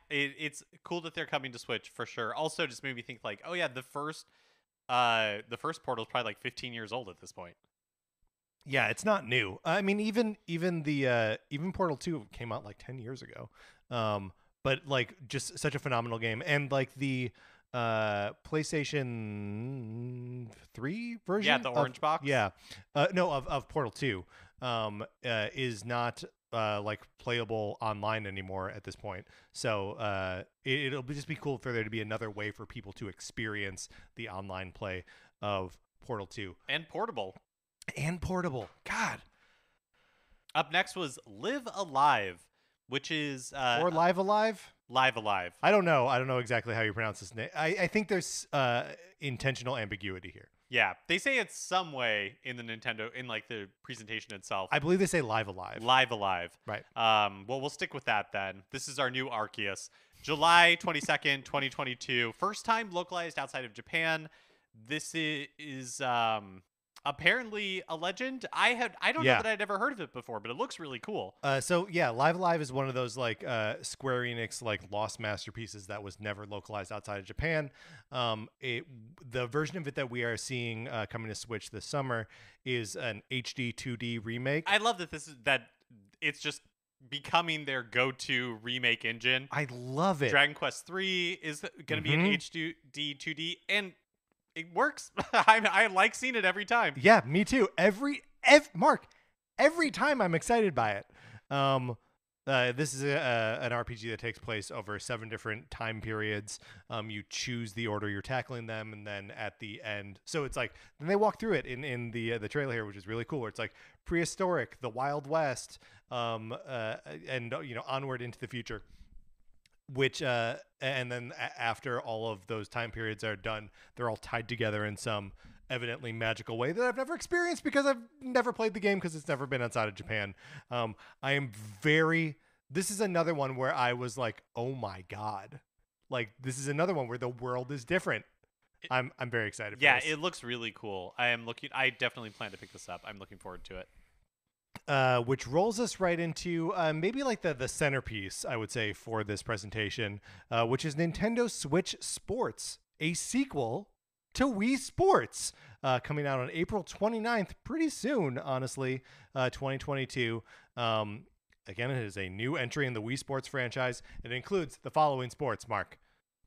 Speaker 2: it's cool that they're coming to Switch for sure. Also, just made me think like, oh yeah, the first Portal is probably like 15 years old at this point.
Speaker 1: Yeah, it's not new. I mean, even Portal 2 came out like 10 years ago. But like just such a phenomenal game, and like the PlayStation 3 version,
Speaker 2: Yeah, the orange box.
Speaker 1: Yeah, of Portal 2, is not like playable online anymore at this point. So it'll just be cool for there to be another way for people to experience the online play of Portal 2
Speaker 2: And portable.
Speaker 1: God.
Speaker 2: Up next was Live Alive, which is
Speaker 1: Or Live Alive.
Speaker 2: Live Alive.
Speaker 1: I don't know exactly how you pronounce this name. I think there's intentional ambiguity here.
Speaker 2: Yeah, they say it's some way in the Nintendo in like the presentation itself.
Speaker 1: I believe they say Live Alive.
Speaker 2: Live Alive.
Speaker 1: Right.
Speaker 2: Well, we'll stick with that then. This is our new Arceus. July 22nd, 2022. First time localized outside of Japan. This is apparently a legend. I don't know that I'd ever heard of it before, but it looks really cool.
Speaker 1: So yeah, Live Alive is one of those like Square Enix like lost masterpieces that was never localized outside of Japan. The version of it that we are seeing coming to Switch this summer is an HD 2D remake.
Speaker 2: I love that it's just becoming their go-to remake engine.
Speaker 1: I love it.
Speaker 2: Dragon Quest III is going to be an HD 2D, and it works. I like seeing it every time.
Speaker 1: Yeah, me too. Mark, every time I'm excited by it. This is an RPG that takes place over 7 different time periods. You choose the order you're tackling them, and then at the end, so it's like then they walk through it in the trailer here, which is really cool. Where it's like prehistoric, the Wild West, and onward into the future. Which and then after all of those time periods are done, they're all tied together in some evidently magical way that I've never experienced because I've never played the game because it's never been outside of Japan. This is another one where I was like, oh my God. Like this is another one where the world is different. I'm very excited for this.
Speaker 2: Yeah, it looks really cool. I definitely plan to pick this up. I'm looking forward to it.
Speaker 1: Which rolls us right into maybe like the centerpiece, I would say, for this presentation, which is Nintendo Switch Sports, a sequel to Wii Sports. coming out on April 29th, pretty soon, honestly, 2022. Again, it is a new entry in the Wii Sports franchise. It includes the following sports, Mark: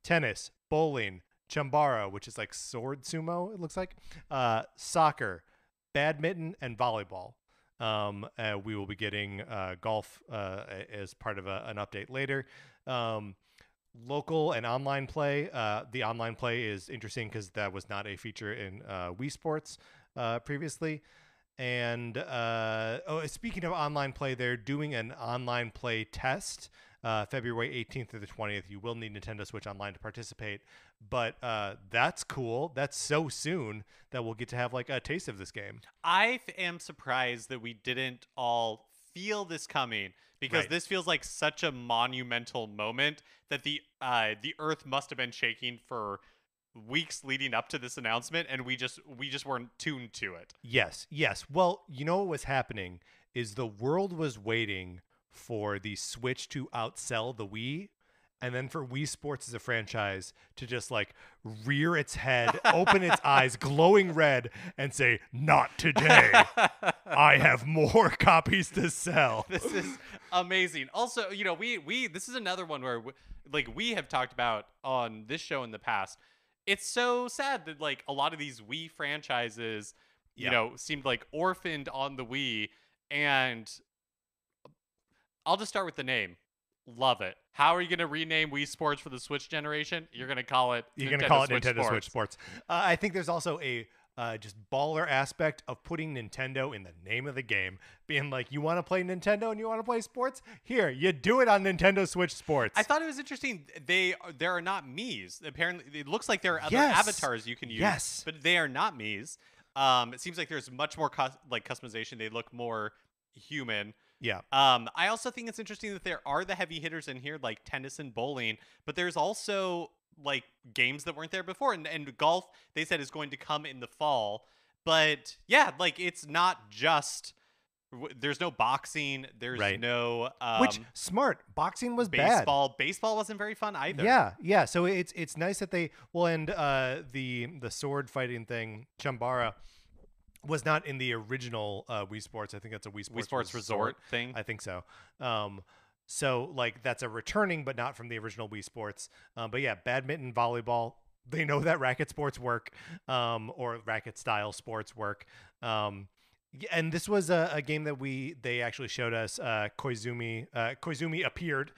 Speaker 1: tennis, bowling, chambara, which is like sword sumo, it looks like, soccer, badminton, and volleyball. We will be getting golf as part of an update later. Local and online play. The online play is interesting because that was not a feature in Wii Sports previously. And speaking of online play, they're doing an online play test February 18th through the 20th. You will need Nintendo Switch Online to participate, but that's cool. That's so soon that we'll get to have like a taste of this game.
Speaker 2: I am surprised that we didn't all feel this coming, because this feels like such a monumental moment that the earth must have been shaking for weeks leading up to this announcement, and we just weren't tuned to it.
Speaker 1: Yes. Well, you know what was happening is the world was waiting for the Switch to outsell the Wii, and then for Wii Sports as a franchise to just like rear its head, open its eyes glowing red, and say, "Not today. I have more copies to sell."
Speaker 2: This is amazing. Also, you know, we this is another one where we have talked about on this show in the past. It's so sad that like a lot of these Wii franchises, you know, seemed like orphaned on the Wii. And I'll just start with the name. Love it. How are you going to rename Wii Sports for the Switch generation? You're going to call it
Speaker 1: Nintendo Switch Sports. I think there's also a just baller aspect of putting Nintendo in the name of the game, being like, you want to play Nintendo and you want to play sports? Here, you do it on Nintendo Switch Sports.
Speaker 2: I thought it was interesting. There are not Miis. Apparently, it looks like there are other avatars you can use, but they are not Miis. It seems like there's much more customization. They look more human.
Speaker 1: Yeah.
Speaker 2: I also think it's interesting that there are the heavy hitters in here, like tennis and bowling, but there's also like games that weren't there before, and golf, they said, is going to come in the fall. But yeah, like it's not there's no boxing, there's no
Speaker 1: which smart. Boxing was
Speaker 2: baseball.
Speaker 1: bad.
Speaker 2: Baseball wasn't very fun either.
Speaker 1: Yeah. So it's nice that they the sword fighting thing, chambara, was not in the original Wii Sports. I think that's a Wii
Speaker 2: Sports Resort thing.
Speaker 1: I think so. So like that's a returning, but not from the original Wii Sports. But yeah, badminton, volleyball. They know that racket sports work, or racket style sports work. And this was a game that they actually showed us. Koizumi appeared.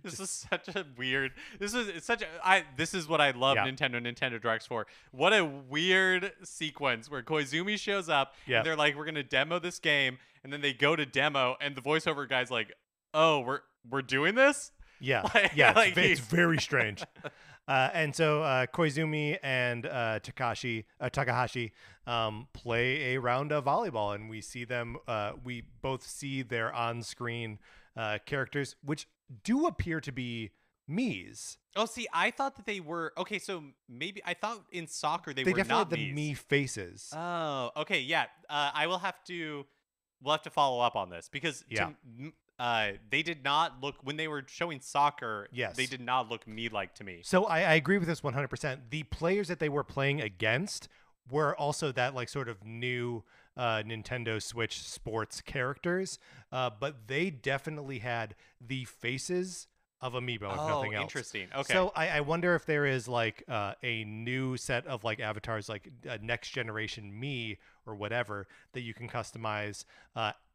Speaker 2: This is such a weird. This is what I love Nintendo Directs for. What a weird sequence where Koizumi shows up. And they're like, "We're gonna demo this game," and then they go to demo, and the voiceover guy's like, "Oh, we're doing this."
Speaker 1: Yeah, it's very strange. And so Koizumi and Takahashi play a round of volleyball, and we see them. We both see their on-screen characters, which do appear to be Miis.
Speaker 2: Oh, see, I thought that they were okay. So maybe I thought in soccer they were
Speaker 1: definitely
Speaker 2: not
Speaker 1: had the Mii faces.
Speaker 2: Oh, okay, yeah. We'll have to follow up on this because they did not look, when they were showing soccer.
Speaker 1: Yes,
Speaker 2: they did not look Mii-like to me.
Speaker 1: So I agree with this 100%. The players that they were playing against were also that like sort of new Nintendo Switch Sports characters, but they definitely had the faces of Amiibo, if nothing else.
Speaker 2: Interesting. Okay.
Speaker 1: So I wonder if there is like a new set of like avatars, like a next generation Mii or whatever, that you can customize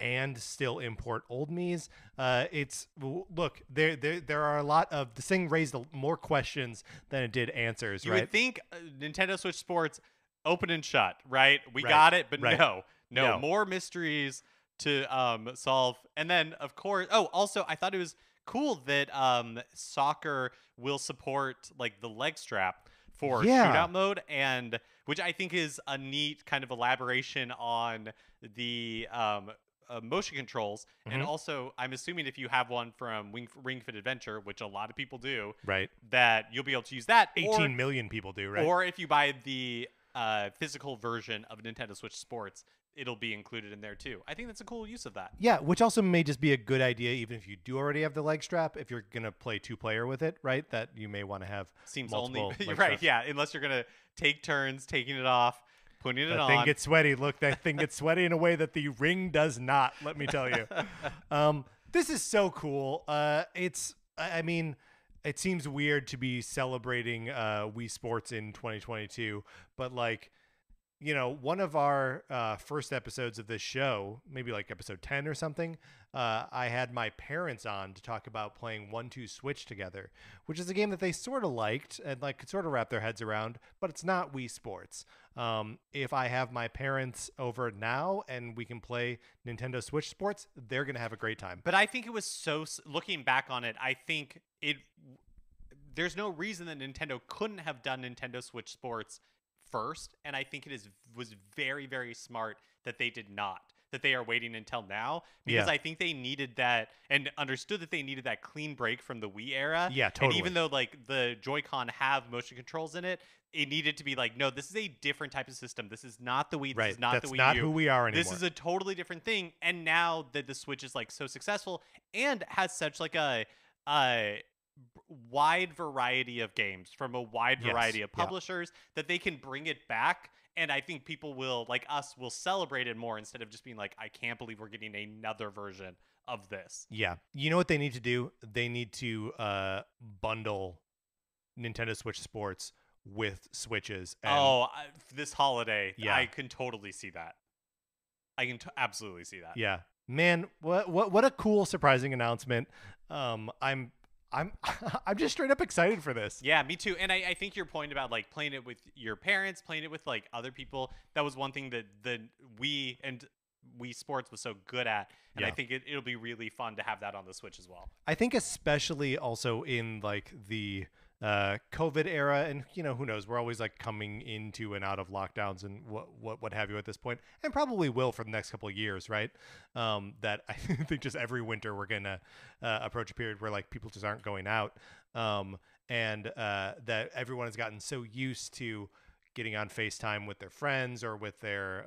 Speaker 1: and still import old Miis. Look, there are a lot of, this thing raised more questions than it did answers.
Speaker 2: You
Speaker 1: right?
Speaker 2: would think Nintendo Switch Sports open and shut, right? We got it, but no, more mysteries to solve. And then of course, also I thought it was cool that soccer will support like the leg strap for shootout mode, and which I think is a neat kind of elaboration on the motion controls. And also, I'm assuming if you have one from Ring Fit Adventure, which a lot of people do,
Speaker 1: right,
Speaker 2: that you'll be able to use that.
Speaker 1: 18 million people do, right?
Speaker 2: Or if you buy the physical version of Nintendo Switch Sports, it'll be included in there too. I think that's a cool use of that.
Speaker 1: Yeah, which also may just be a good idea, even if you do already have the leg strap. If you're gonna play 2-player with it, right? That you may want to have
Speaker 2: seems
Speaker 1: multiple
Speaker 2: only
Speaker 1: leg
Speaker 2: right.
Speaker 1: straps.
Speaker 2: Yeah, unless you're gonna take turns taking it off. putting it
Speaker 1: That
Speaker 2: on.
Speaker 1: thing gets sweaty. Look, that thing gets sweaty in a way that the ring does not, let me tell you. This is so cool. I mean, it seems weird to be celebrating Wii Sports in 2022, but like, one of our first episodes of this show, maybe like episode 10 or something, I had my parents on to talk about playing 1-2 Switch together, which is a game that they sort of liked and like could sort of wrap their heads around, but it's not Wii Sports. If I have my parents over now and we can play Nintendo Switch Sports, they're going to have a great time.
Speaker 2: But I think it was looking back on it, I think there's no reason that Nintendo couldn't have done Nintendo Switch Sports first, and I think was very, very smart that they did not, that they are waiting until now, because I think they needed that and understood that they needed that clean break from the Wii era.
Speaker 1: Yeah, totally.
Speaker 2: And even though like the Joy-Con have motion controls in it, it needed to be like, no, this is a different type of system. This is not the Wii. This is not the Wii U.
Speaker 1: That's not who we are anymore.
Speaker 2: This is a totally different thing. And now that the Switch is like so successful and has such like a wide variety of games from a wide variety of publishers, that they can bring it back, and I think people will, like us, will celebrate it more instead of just being like, I can't believe we're getting another version of this.
Speaker 1: Yeah. You know what they need to do? They need to bundle Nintendo Switch Sports with Switches. And
Speaker 2: this holiday,
Speaker 1: yeah.
Speaker 2: I can totally see that. I can absolutely see that.
Speaker 1: Yeah. Man, what a cool, surprising announcement. I'm just straight up excited for this.
Speaker 2: Yeah, me too. And I think your point about like playing it with your parents, playing it with like other people, that was one thing that the Wii and Wii Sports was so good at. And I think it'll be really fun to have that on the Switch as well.
Speaker 1: I think especially also in like the COVID era, and who knows, we're always like coming into and out of lockdowns and what have you at this point, and probably will for the next couple of years, right? That I think just every winter we're gonna approach a period where like people just aren't going out, and that everyone has gotten so used to getting on FaceTime with their friends or with their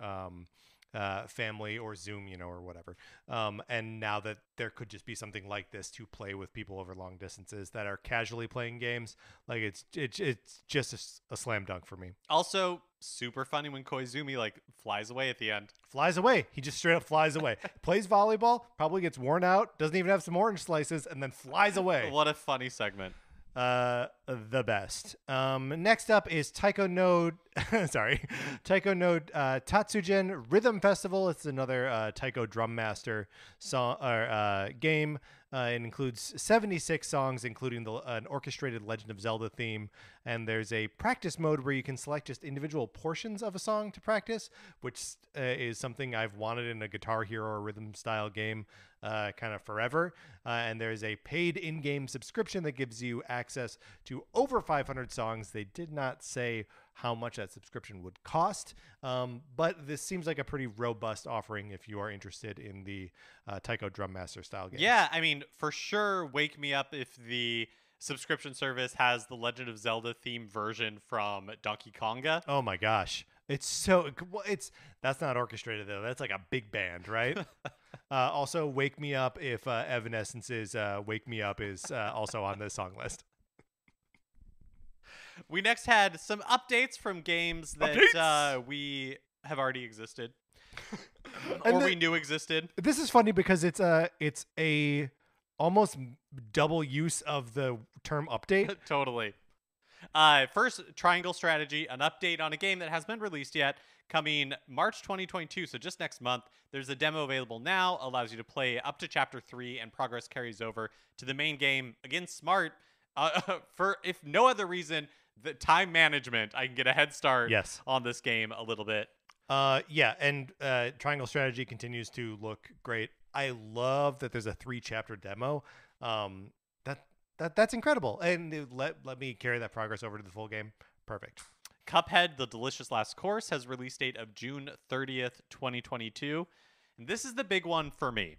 Speaker 1: family or Zoom, or whatever. And now that there could just be something like this to play with people over long distances that are casually playing games, like it's just a slam dunk for me.
Speaker 2: Also, super funny when Koizumi like flies away at the end.
Speaker 1: Flies away. He just straight up flies away. Plays volleyball, probably gets worn out, doesn't even have some orange slices, and then flies away.
Speaker 2: What a funny segment.
Speaker 1: The best. Next up is Taiko no Tatsugen Rhythm Festival. It's another Taiko Drum Master song or game. It includes 76 songs, including an orchestrated Legend of Zelda theme. And there's a practice mode where you can select just individual portions of a song to practice, which is something I've wanted in a Guitar Hero or rhythm style game kind of forever. And there's a paid in-game subscription that gives you access to over 500 songs. They did not say how much that subscription would cost, but this seems like a pretty robust offering if you are interested in the Taiko Drum Master style games.
Speaker 2: Yeah, I mean, for sure, wake me up if the subscription service has the Legend of Zelda theme version from Donkey Konga.
Speaker 1: Oh my gosh. That's not orchestrated though. That's like a big band, right? Also, wake me up if Evanescence's Wake Me Up is also on this song list.
Speaker 2: We next had some updates from games that we have already existed or we knew existed.
Speaker 1: This is funny because it's a almost double use of the term update.
Speaker 2: Totally. First, Triangle Strategy, an update on a game that hasn't been released yet, coming March 2022, so just next month. There's a demo available now, allows you to play up to Chapter 3, and progress carries over to the main game. Again, smart. For if no other reason, the time management, I can get a head start on this game a little bit.
Speaker 1: And Triangle Strategy continues to look great. I love that there's a 3-chapter demo. That's incredible. And let me carry that progress over to the full game. Perfect.
Speaker 2: Cuphead, The Delicious Last Course, has release date of June 30th, 2022. And this is the big one for me.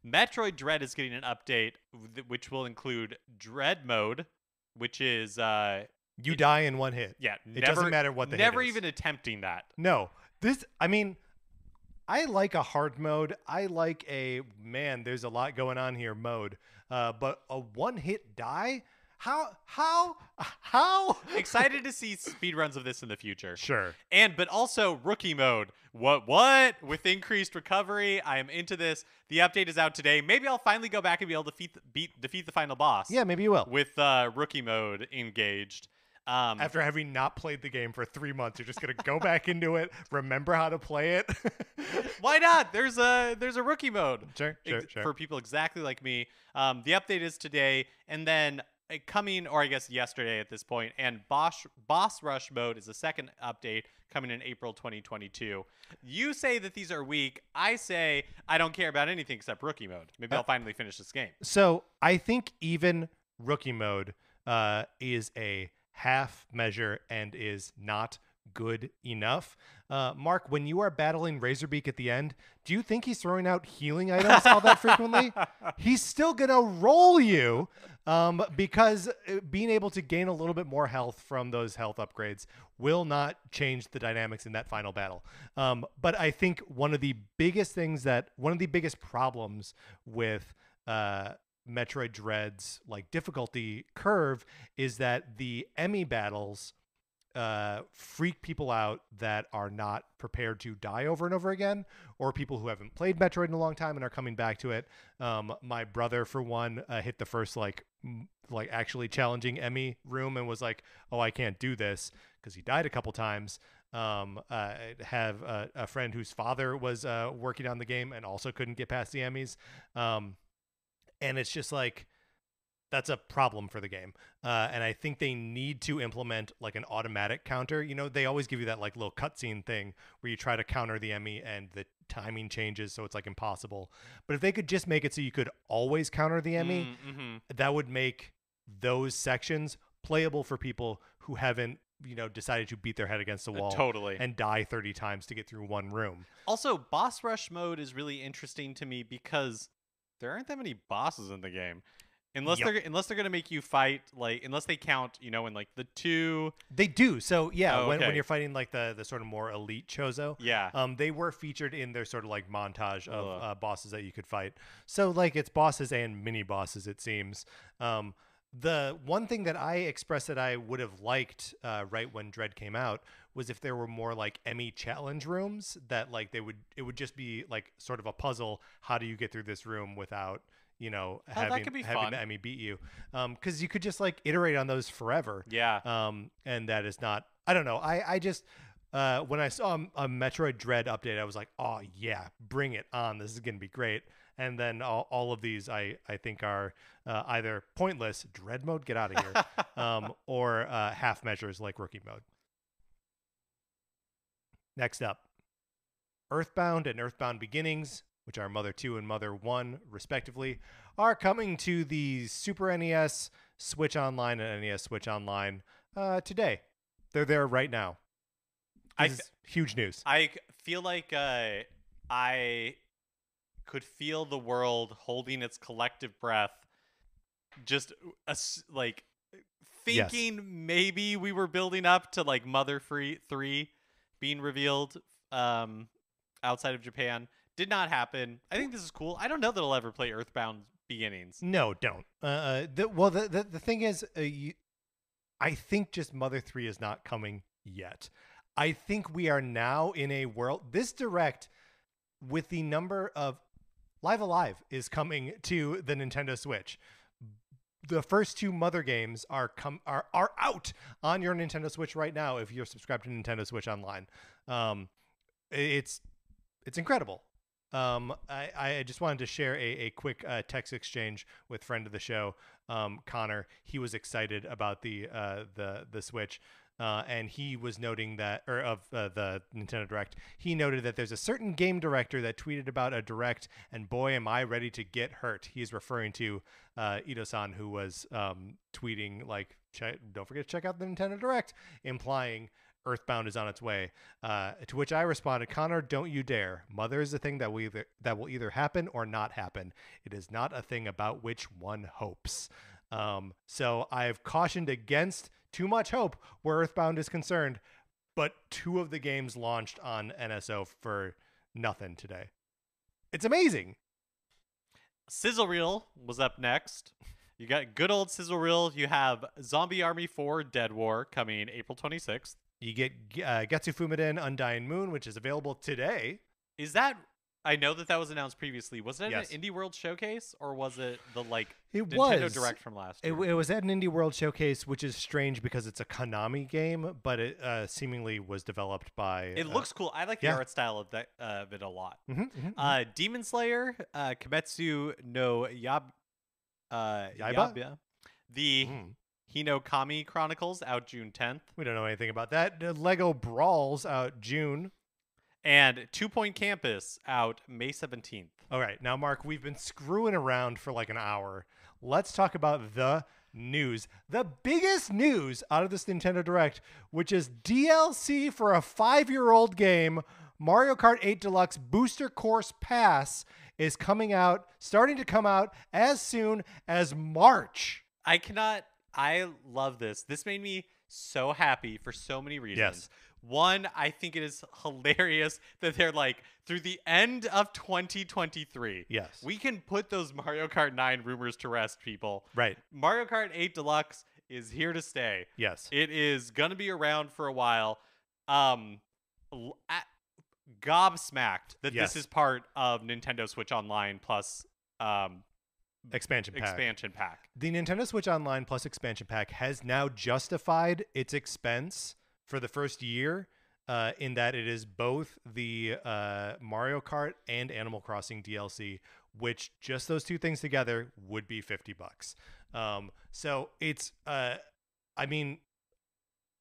Speaker 2: Metroid Dread is getting an update, which will include Dread Mode, which is...
Speaker 1: you die in one hit.
Speaker 2: Yeah.
Speaker 1: It doesn't matter what the hit is.
Speaker 2: Never even attempting that.
Speaker 1: No. I like a hard mode. I like there's a lot going on here mode. But a one-hit die, How?
Speaker 2: Excited to see speedruns of this in the future.
Speaker 1: Sure.
Speaker 2: But also rookie mode. What? With increased recovery, I am into this. The update is out today. Maybe I'll finally go back and be able to defeat the final boss.
Speaker 1: Yeah, maybe you will.
Speaker 2: With rookie mode engaged.
Speaker 1: After having not played the game for 3 months, you're just gonna go back into it, remember how to play it.
Speaker 2: Why not? There's a rookie mode.
Speaker 1: Sure.
Speaker 2: For people exactly like me. The update is today, and then coming, or I guess yesterday at this point, and boss rush mode is the second update coming in April 2022. You say that these are weak. I say I don't care about anything except rookie mode. Maybe I'll finally finish this game.
Speaker 1: So I think even rookie mode is a half measure and is not good enough. Mark, when you are battling Razorbeak at the end, do you think he's throwing out healing items all that frequently? He's still gonna roll you because being able to gain a little bit more health from those health upgrades will not change the dynamics in that final battle. But I think one of the biggest problems with Metroid Dread's like difficulty curve is that the Emmy battles freak people out that are not prepared to die over and over again, or people who haven't played Metroid in a long time and are coming back to it. My brother, for one, hit the first like actually challenging Emmy room and was like, "Oh, I can't do this," because he died a couple times. I have a friend whose father was working on the game and also couldn't get past the Emmys. And it's just like, that's a problem for the game. And I think they need to implement like an automatic counter. You know, they always give you that like little cutscene thing where you try to counter the Emmy and the timing changes, so it's like impossible. But if they could just make it so you could always counter the Emmy, that would make those sections playable for people who haven't, decided to beat their head against the wall and die 30 times to get through one room.
Speaker 2: Also, boss rush mode is really interesting to me because there aren't that many bosses in the game. Unless they're gonna make you fight, like, unless they count, in like the two.
Speaker 1: They do. So yeah, when you're fighting like the sort of more elite Chozo, they were featured in their sort of like montage of bosses that you could fight. So like it's bosses and mini bosses, it seems. The one thing that I expressed that I would have liked right when Dread came out was if there were more like Emmy challenge rooms that like it would just be like sort of a puzzle. How do you get through this room without having the Emmy beat you? Because you could just like iterate on those forever.
Speaker 2: Yeah.
Speaker 1: And that is not. I don't know. I just when I saw a Metroid Dread update, I was like, oh yeah, bring it on. This is gonna be great. And then all of these I think are either pointless, Dread mode, get out of here, or half measures like rookie mode. Next up, EarthBound and EarthBound Beginnings, which are Mother 2 and Mother 1, respectively, are coming to the Super NES, Switch Online, and NES Switch Online today. They're there right now. This is huge news.
Speaker 2: I feel like I could feel the world holding its collective breath, just like thinking maybe we were building up to like Mother 3 being revealed outside of Japan. Did not happen. I think this is cool. I don't know that I'll ever play EarthBound Beginnings.
Speaker 1: No, don't. The thing is, I think just Mother 3 is not coming yet. I think we are now in a world. This Direct, with the number of Live Alive is coming to the Nintendo Switch. The first two Mother games are out on your Nintendo Switch right now if you're subscribed to Nintendo Switch Online. It's incredible. I just wanted to share a quick text exchange with friend of the show, Connor. He was excited about the Switch. And he was noting that, the Nintendo Direct, he noted that there's a certain game director that tweeted about a Direct, and boy, am I ready to get hurt. He's referring to Ito-san, who was tweeting, like, don't forget to check out the Nintendo Direct, implying EarthBound is on its way. To which I responded, Connor, don't you dare. Mother is a thing that will either happen or not happen. It is not a thing about which one hopes. So I've cautioned against too much hope where EarthBound is concerned, but two of the games launched on NSO for nothing today. It's amazing.
Speaker 2: Sizzle Reel was up next. You got good old sizzle reel. You have Zombie Army 4 Dead War coming April 26th.
Speaker 1: You get Getsu Fumiden Undying Moon, which is available today.
Speaker 2: Is that? I know that was announced previously. Was it
Speaker 1: Yes.
Speaker 2: an Indie World Showcase or was it the
Speaker 1: It
Speaker 2: Nintendo
Speaker 1: was.
Speaker 2: Direct from last
Speaker 1: It
Speaker 2: year?
Speaker 1: was at an Indie World Showcase, which is strange because it's a Konami game, but it seemingly was developed by.
Speaker 2: It looks cool. I like the art style of that of it a lot. Demon Slayer, Kimetsu no Yaiba? The Hinokami Chronicles out June 10th.
Speaker 1: We don't know anything about that. Lego Brawls out June.
Speaker 2: And 2 Point Campus out May 17th.
Speaker 1: All right. Now, Mark, we've been screwing around for like an hour. Let's talk about the news. The biggest news out of this Nintendo Direct, which is DLC for a 5-year-old game, Mario Kart 8 Deluxe Booster Course Pass, is starting to come out as soon as March.
Speaker 2: I love this. This made me so happy for so many reasons.
Speaker 1: Yes.
Speaker 2: One, I think it is hilarious that they're like, through the end of 2023,
Speaker 1: Yes.
Speaker 2: we can put those Mario Kart 9 rumors to rest, people.
Speaker 1: Right.
Speaker 2: Mario Kart 8 Deluxe is here to stay.
Speaker 1: Yes.
Speaker 2: It is going to be around for a while. Gobsmacked that
Speaker 1: Yes.
Speaker 2: this is part of Nintendo Switch Online plus
Speaker 1: Expansion pack. The Nintendo Switch Online Plus expansion pack has now justified its expense for the first year, in that it is both the Mario Kart and Animal Crossing DLC, which just those two things together would be $50. So it's,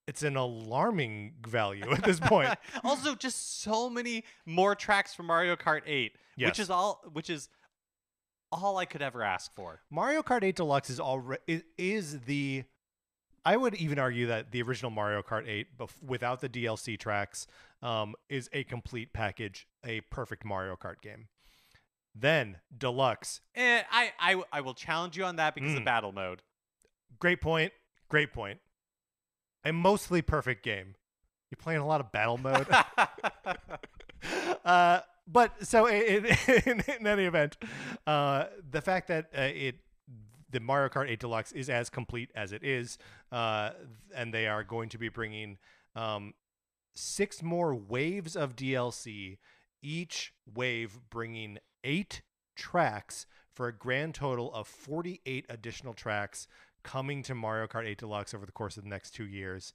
Speaker 1: it's an alarming value at this point.
Speaker 2: Also, just so many more tracks from Mario Kart 8,
Speaker 1: Yes.
Speaker 2: which is all I could ever ask for.
Speaker 1: Mario Kart 8 Deluxe is the. I would even argue that the original Mario Kart 8, without the DLC tracks, is a complete package, a perfect Mario Kart game. Then Deluxe.
Speaker 2: I will challenge you on that because of battle mode.
Speaker 1: Great point. A mostly perfect game. You're playing a lot of battle mode. But so in any event, the fact that the Mario Kart 8 Deluxe is as complete as it is, and they are going to be bringing 6 more waves of DLC, each wave bringing 8 tracks for a grand total of 48 additional tracks coming to Mario Kart 8 Deluxe over the course of the next 2 years.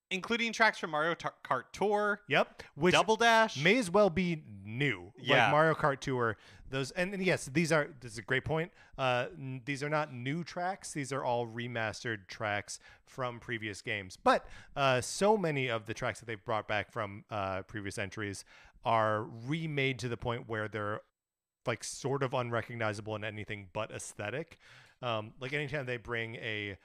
Speaker 2: Including tracks from Mario Kart Tour.
Speaker 1: Yep. Which
Speaker 2: Double Dash.
Speaker 1: may as well be new.
Speaker 2: Yeah.
Speaker 1: Like Mario Kart Tour. Those and yes, this is a great point. These are not new tracks. These are all remastered tracks from previous games. But so many of the tracks that they've brought back from previous entries are remade to the point where they're like sort of unrecognizable in anything but aesthetic. Like anytime they bring a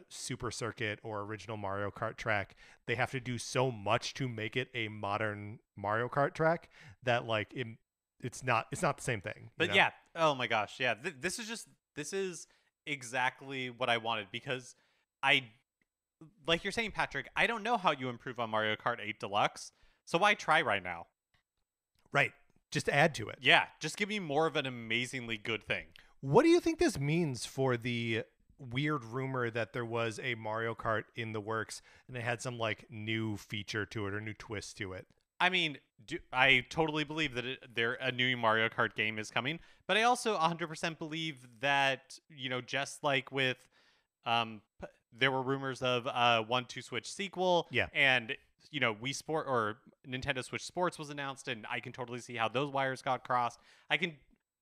Speaker 1: Super Circuit or original Mario Kart track, they have to do so much to make it a modern Mario Kart track that like it's not the same thing.
Speaker 2: But
Speaker 1: know?
Speaker 2: yeah, oh my gosh, yeah. This is exactly what I wanted because like you're saying, Patrick, I don't know how you improve on Mario Kart 8 Deluxe, so why try right now?
Speaker 1: Right. Just add to it.
Speaker 2: Yeah, just give me more of an amazingly good thing.
Speaker 1: What do you think this means for the weird rumor that there was a Mario Kart in the works and it had some like new feature to it or new twist to it?
Speaker 2: I mean, I totally believe that a new Mario Kart game is coming, but I also 100% believe that, just like with, there were rumors of a 1-2 Switch sequel,
Speaker 1: yeah,
Speaker 2: and Wii Sport or Nintendo Switch Sports was announced, and I can totally see how those wires got crossed.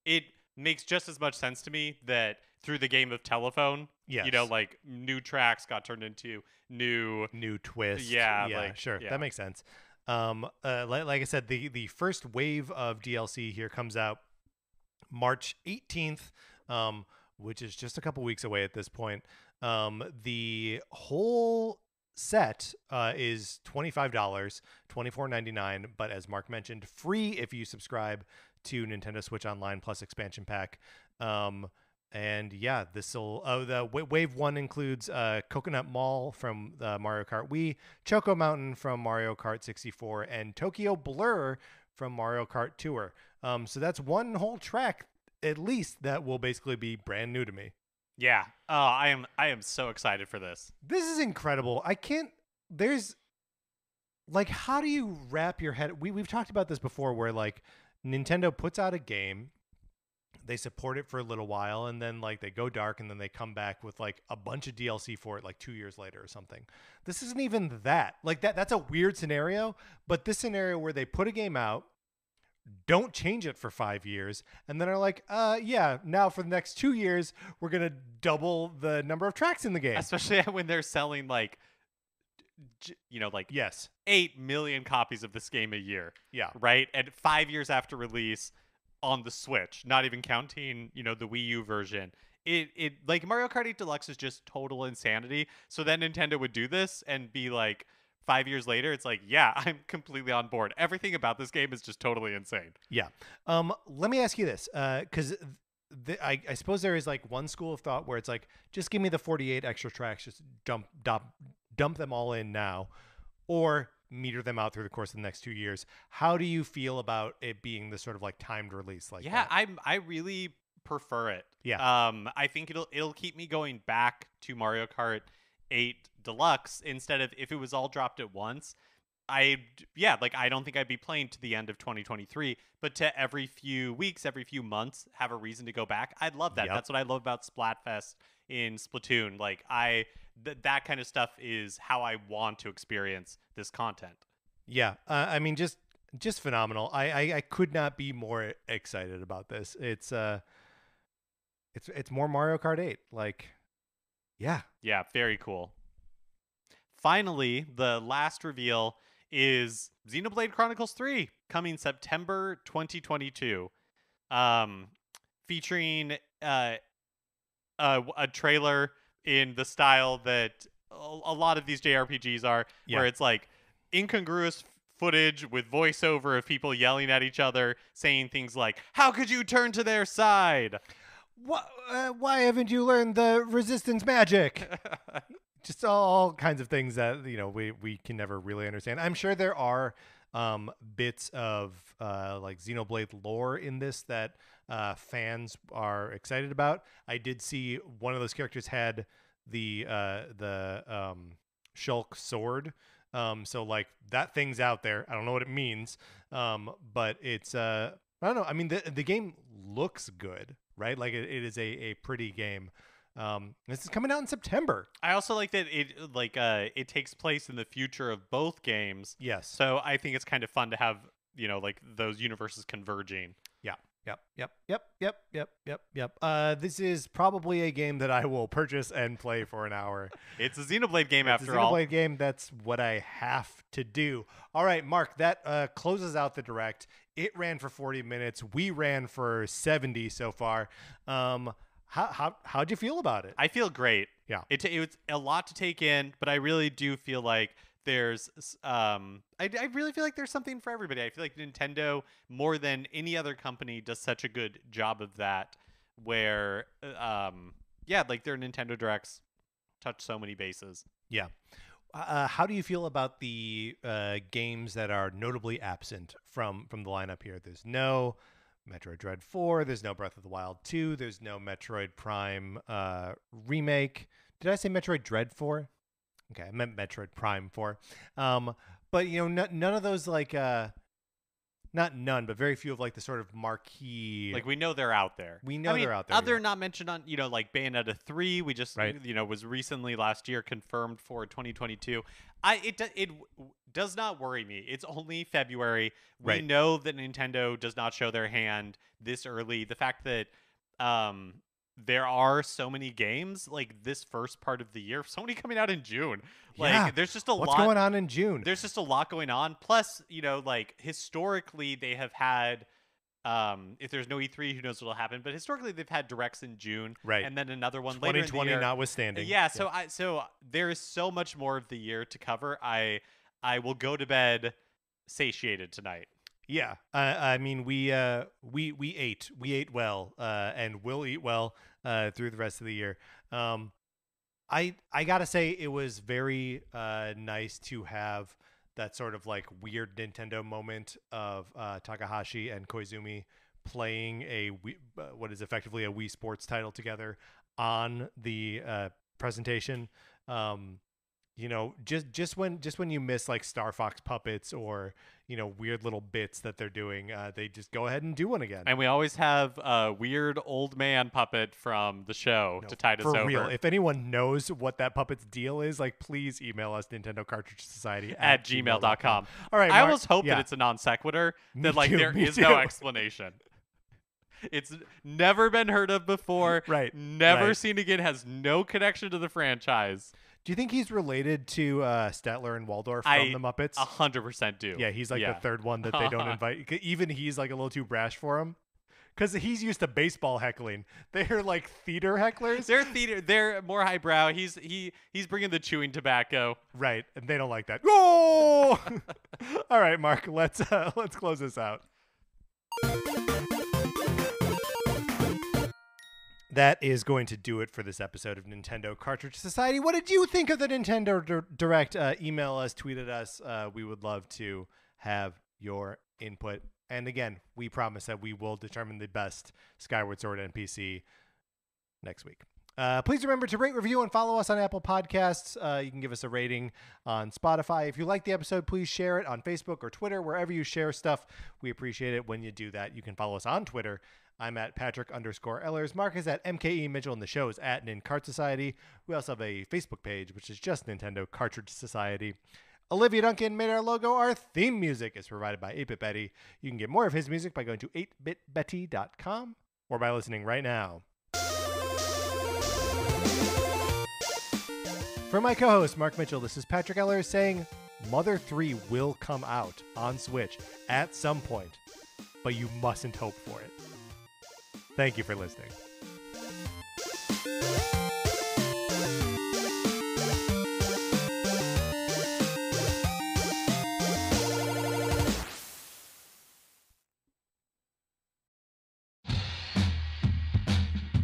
Speaker 2: It makes just as much sense to me that through the game of telephone,
Speaker 1: yes,
Speaker 2: like new tracks got turned into new
Speaker 1: twists.
Speaker 2: Yeah,
Speaker 1: Sure.
Speaker 2: Yeah.
Speaker 1: That makes sense. Like I said, the first wave of DLC here comes out March 18th, which is just a couple weeks away at this point. The whole set is $25, $24.99, but as Mark mentioned, free if you subscribe to Nintendo Switch Online Plus expansion pack. And yeah, the Wave 1 includes Coconut Mall from Mario Kart Wii, Choco Mountain from Mario Kart 64, and Tokyo Blur from Mario Kart Tour. So that's one whole track, at least, that will basically be brand new to me.
Speaker 2: Yeah. Oh, I am so excited for this.
Speaker 1: This is incredible. I can't. There's like, how do you wrap your head? We've talked about this before, where like Nintendo puts out a game, they support it for a little while, and then like they go dark, and then they come back with like a bunch of DLC for it like 2 years later or something. This isn't even that. Like that's a weird scenario, but this scenario where they put a game out, don't change it for 5 years, and then are like, yeah, now for the next 2 years, we're gonna double the number of tracks in the game.
Speaker 2: Especially when they're selling like, like
Speaker 1: Yes.
Speaker 2: 8 million copies of this game a year.
Speaker 1: Yeah.
Speaker 2: Right? And 5 years after release on the Switch, not even counting, the Wii U version. It like Mario Kart 8 Deluxe is just total insanity. So then Nintendo would do this and be like 5 years later, it's like, yeah, I'm completely on board. Everything about this game is just totally insane.
Speaker 1: Yeah. Let me ask you this, because I suppose there is like one school of thought where it's like, just give me the 48 extra tracks, just dump them all in now, or meter them out through the course of the next 2 years. How do you feel about it being this sort of like timed release like
Speaker 2: Yeah,
Speaker 1: that?
Speaker 2: I really prefer it.
Speaker 1: Yeah.
Speaker 2: I think it'll keep me going back to Mario Kart 8 Deluxe instead of if it was all dropped at once. I don't think I'd be playing to the end of 2023, but to every few weeks, every few months, have a reason to go back. I'd love that.
Speaker 1: Yep.
Speaker 2: That's what I love about Splatfest in Splatoon. Like that kind of stuff is how I want to experience this content.
Speaker 1: Yeah. I mean, just phenomenal. I could not be more excited about this. It's more Mario Kart 8. Like, yeah.
Speaker 2: Yeah, very cool. Finally, the last reveal is Xenoblade Chronicles 3 coming September 2022. Featuring a trailer in the style that a lot of these JRPGs are, where it's like incongruous footage with voiceover of people yelling at each other, saying things like, "How could you turn to their side?"
Speaker 1: Why haven't you learned the resistance magic? Just all kinds of things that we can never really understand. I'm sure there are bits of like Xenoblade lore in this that fans are excited about. I did see one of those characters had the Shulk sword. So like that thing's out there. I don't know what it means. But it's I don't know. I mean the game looks good, right? Like it is a pretty game. This is coming out in September.
Speaker 2: I also like that it takes place in the future of both games.
Speaker 1: Yes.
Speaker 2: So I think it's kind of fun to have, like those universes converging.
Speaker 1: Yeah. Yep. This is probably a game that I will purchase and play for an hour.
Speaker 2: It's a Xenoblade game
Speaker 1: It's
Speaker 2: after
Speaker 1: a
Speaker 2: all.
Speaker 1: Xenoblade game. That's what I have to do. All right, Mark, that closes out the Direct. It ran for 40 minutes. We ran for 70 so far. How'd you feel about it?
Speaker 2: I feel great.
Speaker 1: Yeah.
Speaker 2: It was a lot to take in, but I really do feel like there's I really feel like there's something for everybody. I feel like Nintendo, more than any other company, does such a good job of that, where like their Nintendo Directs touch so many bases.
Speaker 1: Yeah. How do you feel about the games that are notably absent from the lineup here? There's no Metroid Dread 4. There's no Breath of the Wild 2. There's no Metroid Prime remake. Did I say Metroid Dread 4? Okay, I meant Metroid Prime 4. But none of those like not none, but very few of like the sort of marquee.
Speaker 2: Like we know they're out there.
Speaker 1: They're out there.
Speaker 2: Other not mentioned on like Bayonetta 3, we just
Speaker 1: right.
Speaker 2: Was recently last year confirmed for 2022. It does not worry me. It's only February. We
Speaker 1: Right.
Speaker 2: know that Nintendo does not show their hand this early. The fact that there are so many games like this first part of the year, so many coming out in June. Like there's just a lot.
Speaker 1: What's going on in June?
Speaker 2: There's just a lot going on. Plus, like historically they have had if there's no E3, who knows what'll happen, but historically they've had directs in June,
Speaker 1: right,
Speaker 2: and then another one later in the
Speaker 1: 2020
Speaker 2: year.
Speaker 1: notwithstanding.
Speaker 2: Yeah, so there is so much more of the year to cover. I will go to bed satiated tonight.
Speaker 1: Yeah, I mean we ate well, and will eat well through the rest of the year. I gotta say it was very nice to have that sort of like weird Nintendo moment of Takahashi and Koizumi playing what is effectively a Wii Sports title together. on the presentation. You know, just when you miss like Star Fox puppets or, you know, weird little bits that they're doing, they just go ahead and do one again.
Speaker 2: And we always have a weird old man puppet from the show to tide us over.
Speaker 1: For real, if anyone knows what that puppet's deal is, like, please email us Nintendo Cartridge Society
Speaker 2: at gmail.com.
Speaker 1: All right,
Speaker 2: I
Speaker 1: Mark,
Speaker 2: almost hope that it's a non sequitur, that like there is no explanation. It's never been heard of before.
Speaker 1: Right.
Speaker 2: Never seen again. Has no connection to the franchise.
Speaker 1: Do you think he's related to Statler and Waldorf from the Muppets?
Speaker 2: 100% do.
Speaker 1: Yeah, he's like the third one that they don't invite. Even he's like a little too brash for him. Because he's used to baseball heckling. They're like theater hecklers.
Speaker 2: They're more highbrow. He's bringing the chewing tobacco.
Speaker 1: Right, and they don't like that. Oh! All right, Mark, let's close this out. That is going to do it for this episode of Nintendo Cartridge Society. What did you think of the Nintendo Direct? Email us, tweet at us. We would love to have your input. And again, we promise that we will determine the best Skyward Sword NPC next week. Please remember to rate, review, and follow us on Apple Podcasts. You can give us a rating on Spotify. If you like the episode, please share it on Facebook or Twitter, wherever you share stuff. We appreciate it when you do that. You can follow us on Twitter. I'm at Patrick_Ellers. Mark is at MKE Mitchell, and the show is at Cart Society. We also have a Facebook page, which is just Nintendo Cartridge Society. Olivia Duncan made our logo. Our theme music is provided by 8-Bit Betty. You can get more of his music by going to 8bitbetty.com or by listening right now. For my co-host, Mark Mitchell, this is Patrick Ellers saying Mother 3 will come out on Switch at some point, but you mustn't hope for it. Thank you for listening.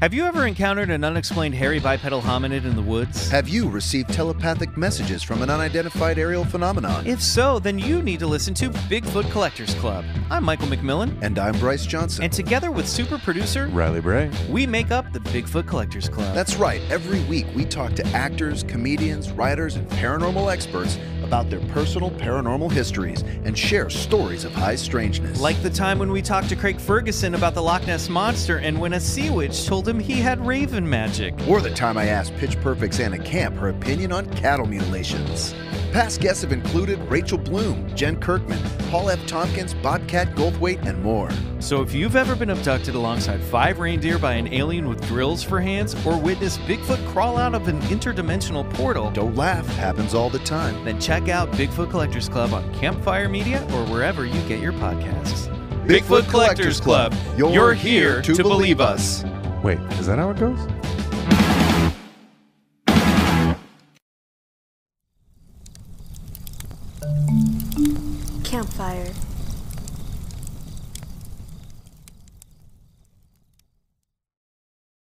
Speaker 3: Have you ever encountered an unexplained hairy bipedal hominid in the woods?
Speaker 4: Have you received telepathic messages from an unidentified aerial phenomenon?
Speaker 3: If so, then you need to listen to Bigfoot Collectors Club. I'm Michael McMillan.
Speaker 4: And I'm Bryce Johnson.
Speaker 3: And together with super producer
Speaker 5: Riley Bray,
Speaker 3: we make up the Bigfoot Collectors Club.
Speaker 4: That's right. Every week we talk to actors, comedians, writers, and paranormal experts about their personal paranormal histories and share stories of high strangeness.
Speaker 3: Like the time when we talked to Craig Ferguson about the Loch Ness Monster and when a sea witch told him he had raven magic.
Speaker 4: Or the time I asked Pitch Perfect's Anna Camp her opinion on cattle mutilations. Past guests have included Rachel Bloom, Jen Kirkman, Paul F. Tompkins, Bobcat Goldthwait, and more.
Speaker 3: So if you've ever been abducted alongside 5 reindeer by an alien with drills for hands or witnessed Bigfoot crawl out of an interdimensional portal,
Speaker 4: don't laugh, happens all the time.
Speaker 3: Then check out Bigfoot Collectors Club on Campfire Media or wherever you get your podcasts.
Speaker 4: Bigfoot Collectors Club. You're here to believe us.
Speaker 5: Wait, is that how it goes?
Speaker 6: Campfire.